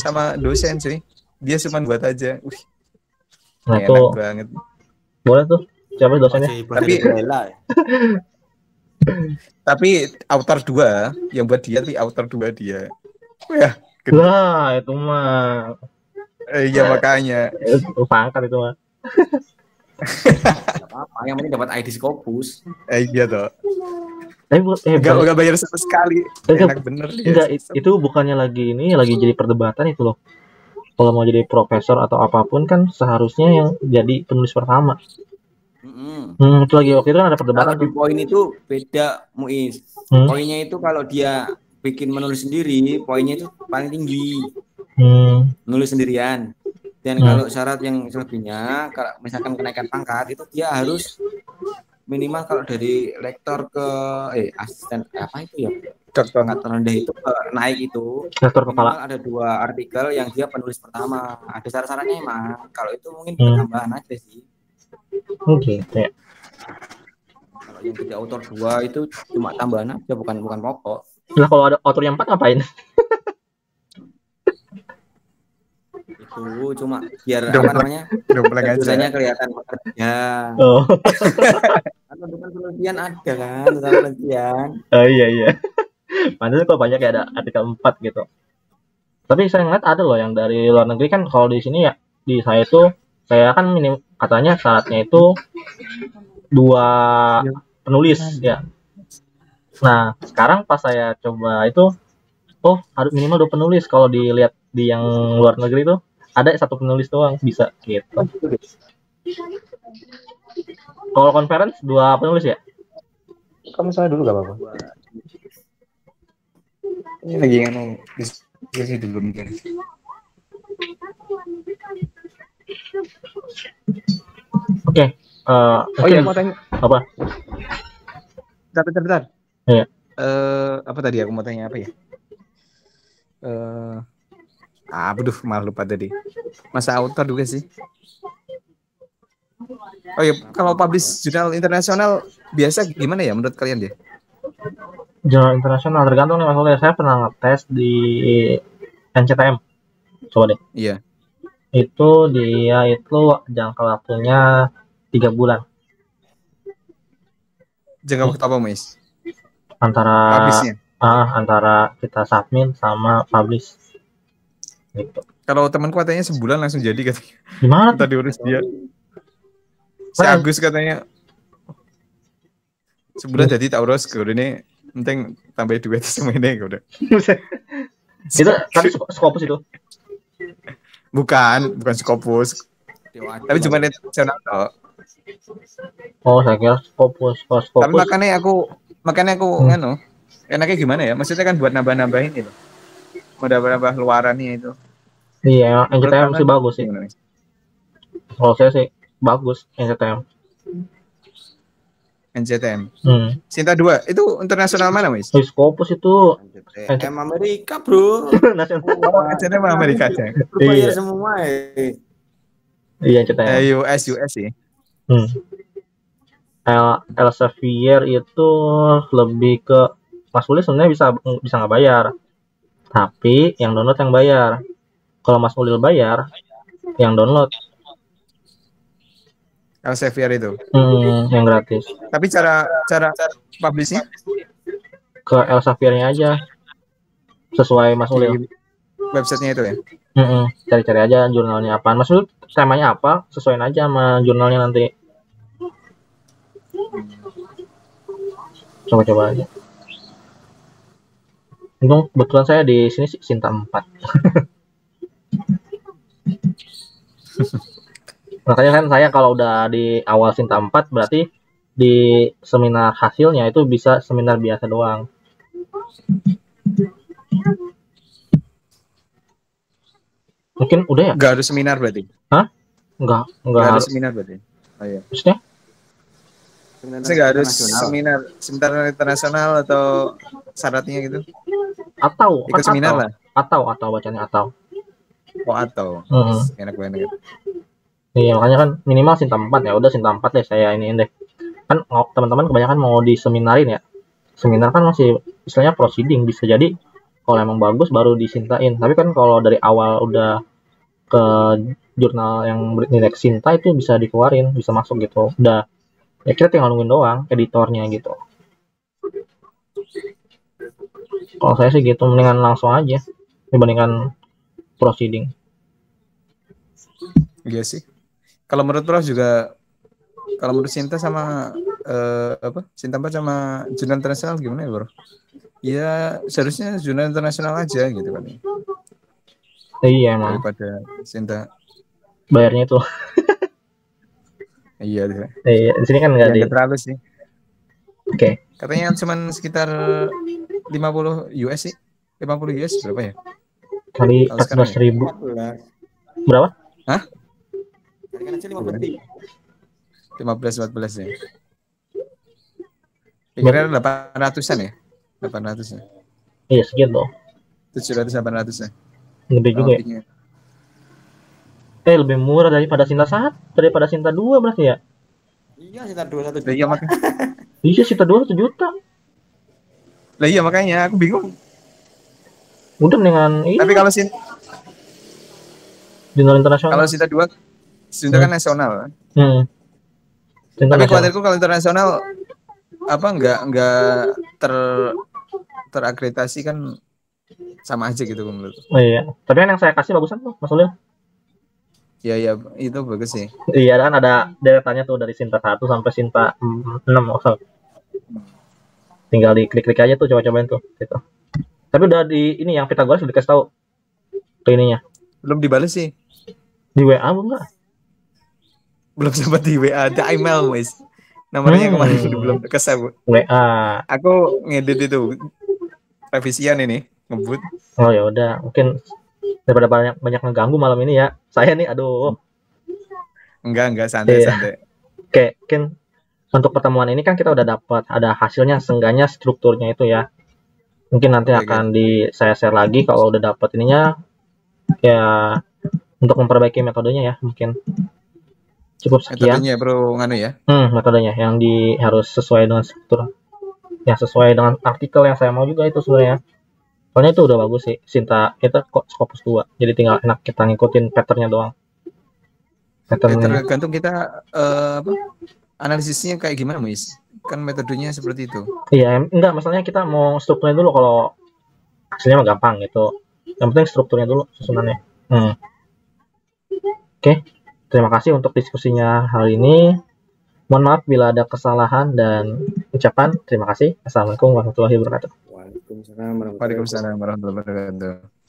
sama dosen sih. Dia cuma buat aja. Nah, enak tuh banget. Boleh tuh. Siapa dosennya? Tapi author 2 yang buat dia, tapi author 2 dia. Ya, lah itu mah. Iya makanya. Itu pangkat itu mah. Apa yang penting dapat ID Scopus. Iya toh. Enggak bayar sama sekali. Enak bener dia. Itu bukannya lagi jadi perdebatan itu loh. Kalau mau jadi profesor atau apapun kan seharusnya yang jadi penulis pertama. Itu lagi waktu itu kan ada perdebatan. Kalau di poin itu beda Muiz. Poinnya itu kalau dia bikin menulis sendiri, poinnya itu paling tinggi. Nulis sendirian. Dan kalau syarat yang selebihnya, kalau misalkan kenaikan pangkat itu dia harus minimal kalau dari lektor ke asisten apa itu ya? Dokter terendah itu naik itu. Lektor kepala. Ada 2 artikel yang dia penulis pertama. Ada syarat-syaratnya emang. Kalau itu mungkin tambahan aja sih. Oke, ya. Kalau yang jadi autor 2 itu cuma tambahan aja, bukan pokok. Nah, kalau ada autor yang 4 ngapain? Itu cuma biar apa namanya? Tulisannya kelihatan pekerja. Oh. Atau penelitian ada kan, penelitian. Oh iya. Padahal kok banyak ya ada artikel 4 gitu. Tapi saya ngeliat ada loh yang dari luar negeri kan. Kalau di sini ya di saya itu saya kan minim katanya syaratnya itu 2 penulis ya. Nah sekarang pas saya coba itu harus minimal 2 penulis. Kalau dilihat di yang luar negeri itu ada 1 penulis doang bisa gitu. Kalau conference 2 penulis ya? Kamu salah dulu gak apa-apa. Ini lagi diskusi dulu mungkin. Oke. Iya mau tanya. Apa? Bentar. Iya. Apa tadi aku mau tanya apa ya? Malah lupa tadi. Masa author juga sih. Oh iya, kalau publish jurnal internasional biasa gimana ya menurut kalian dia? Jurnal internasional tergantung nih masalahnya. Saya pernah ngetes di NCTM. Coba deh. Iya. Itu dia jangka waktunya 3 bulan. Jangka waktu apa, Mas? Antara kita submit sama publish. Gitu. Kalau temanku katanya sebulan langsung jadi katanya. Gimana? Tadi urus dia. Si Agus katanya sebulan jadi tak urus ke ini penting tambah duit semua ini udah. Itu kan Scopus itu. Bukan Scopus. Tapi cuma internasional toh. Oh, saya kira Scopus. Tapi makanya aku enaknya gimana ya? Maksudnya kan buat nambah-nambahin itu. Mau nambah luarannya itu. Iya, NCTM sih bagus sih. Kalau saya sih bagus NCTM. NCTM. Hmm. Sinta 2 itu internasional mana, Mas? Scopus itu NCTM Amerika, bro. nasional. Oh, NCTM Amerika aja. Berbayar Iya. semua. Iya NCTM. US sih. Hmm. Elsevier itu lebih ke Mas Uli sebenarnya bisa nggak bayar, tapi yang download yang bayar. Kalau Mas Ulil bayar, yang download Elsevier itu. yang gratis. Tapi cara publishnya Ke Elseviernya aja, sesuai Mas Ulil. di websitenya itu ya. Cari-cari aja jurnalnya apa. Mas Ulil temanya apa, sesuaiin aja sama jurnalnya nanti. Coba-coba aja. Untung kebetulan saya di sini Sinta 4. Makanya kan saya kalau udah di awal Sinta 4 berarti di seminar hasilnya itu bisa seminar biasa doang. Mungkin udah ya? Enggak harus seminar berarti. Hah? Enggak harus seminar berarti. Oh iya. Maksudnya? Enggak harus seminar internasional atau syaratnya gitu. Atau ikut seminar lah. Atau bacanya atau. Oh, atau. Enak banget. Iya, makanya kan minimal Sinta 4 ya. Udah Sinta 4 deh saya iniin deh. Kan teman-teman kebanyakan mau diseminarin ya. Seminar kan masih istilahnya proceeding, bisa jadi kalau emang bagus baru disintain. Tapi kan kalau dari awal udah ke jurnal yang bernilai Sinta itu bisa dikeluarin, bisa masuk gitu. Udah ya kita tinggal nungguin doang editornya gitu. Kalau saya sih gitu, mendingan langsung aja dibandingkan proceeding. Iya sih. Kalau menurut Prof juga, kalau menurut Sinta sama Sinta 4 sama jurnal internasional gimana ya, Bro? Ya seharusnya jurnal internasional aja gitu kan. Iya emang. Daripada Sinta. Bayarnya itu. Iya. Iya, di sini kan nggak terlalu sih. Oke. Katanya cuman sekitar 50 US sih. 50 US berapa ya? Kali 14.000. Berapa? Hah? Kan aja 15-14 ya. Kira-kira 800-an ya? 800 ya? Iya segitu. 700-800 ya? Lebih juga ya? Lebih murah daripada Sinta 1, daripada Sinta 2 berarti ya? Iya, Sinta 2 1 juta. Iya makanya. Iya, Sinta 2 1 juta. Lah iya makanya aku bingung. Udah dengan ini. Tapi kalau jurnal internasional. Kalau Sinta 2 Sinta kan nasional kan? Tapi khawatirku kalau internasional enggak terakreditasi kan sama aja gitu menurut. Oh iya. Tapi kan yang saya kasih bagusan tuh, Mas Ulil. Iya itu bagus sih. Iya kan ada deretannya tuh dari Sinta 1 sampai Sinta 6 maksud. Tinggal diklik-klik aja tuh, coba-cobain tuh gitu. Tapi udah di ini yang Pythagoras udah dikasih tahu ke ininya. Belum dibales sih. Di WA enggak? Belum sempat di WA, ada email wis. Nomornya kemarin belum kesel. WA. Aku ngedit itu revisian ini, ngebut. Oh ya udah, mungkin daripada banyak ngeganggu malam ini ya. Saya nih aduh. Enggak santai. Oke, mungkin untuk pertemuan ini kan kita udah dapat ada hasilnya, seenggaknya strukturnya itu ya. Mungkin nanti akan saya share lagi kalau udah dapat ininya ya, untuk memperbaiki metodenya ya mungkin. Cukup sekian. Metodenya bro, ya. Metodenya yang harus sesuai dengan struktur. Yang sesuai dengan artikel yang saya mau juga itu sebenarnya. Soalnya itu udah bagus sih, Sinta kita kok Scopus 2. Jadi tinggal enak kita ngikutin patternnya doang. Tergantung kita analisisnya kayak gimana, Mis? Kan metodenya seperti itu. Iya, enggak, masalahnya kita mau strukturnya dulu, kalau hasilnya mah gampang gitu. Yang penting strukturnya dulu, susunannya. Oke. Terima kasih untuk diskusinya hari ini. Mohon maaf bila ada kesalahan dan ucapan. Terima kasih. Assalamualaikum warahmatullahi wabarakatuh. Waalaikumsalam warahmatullahi wabarakatuh.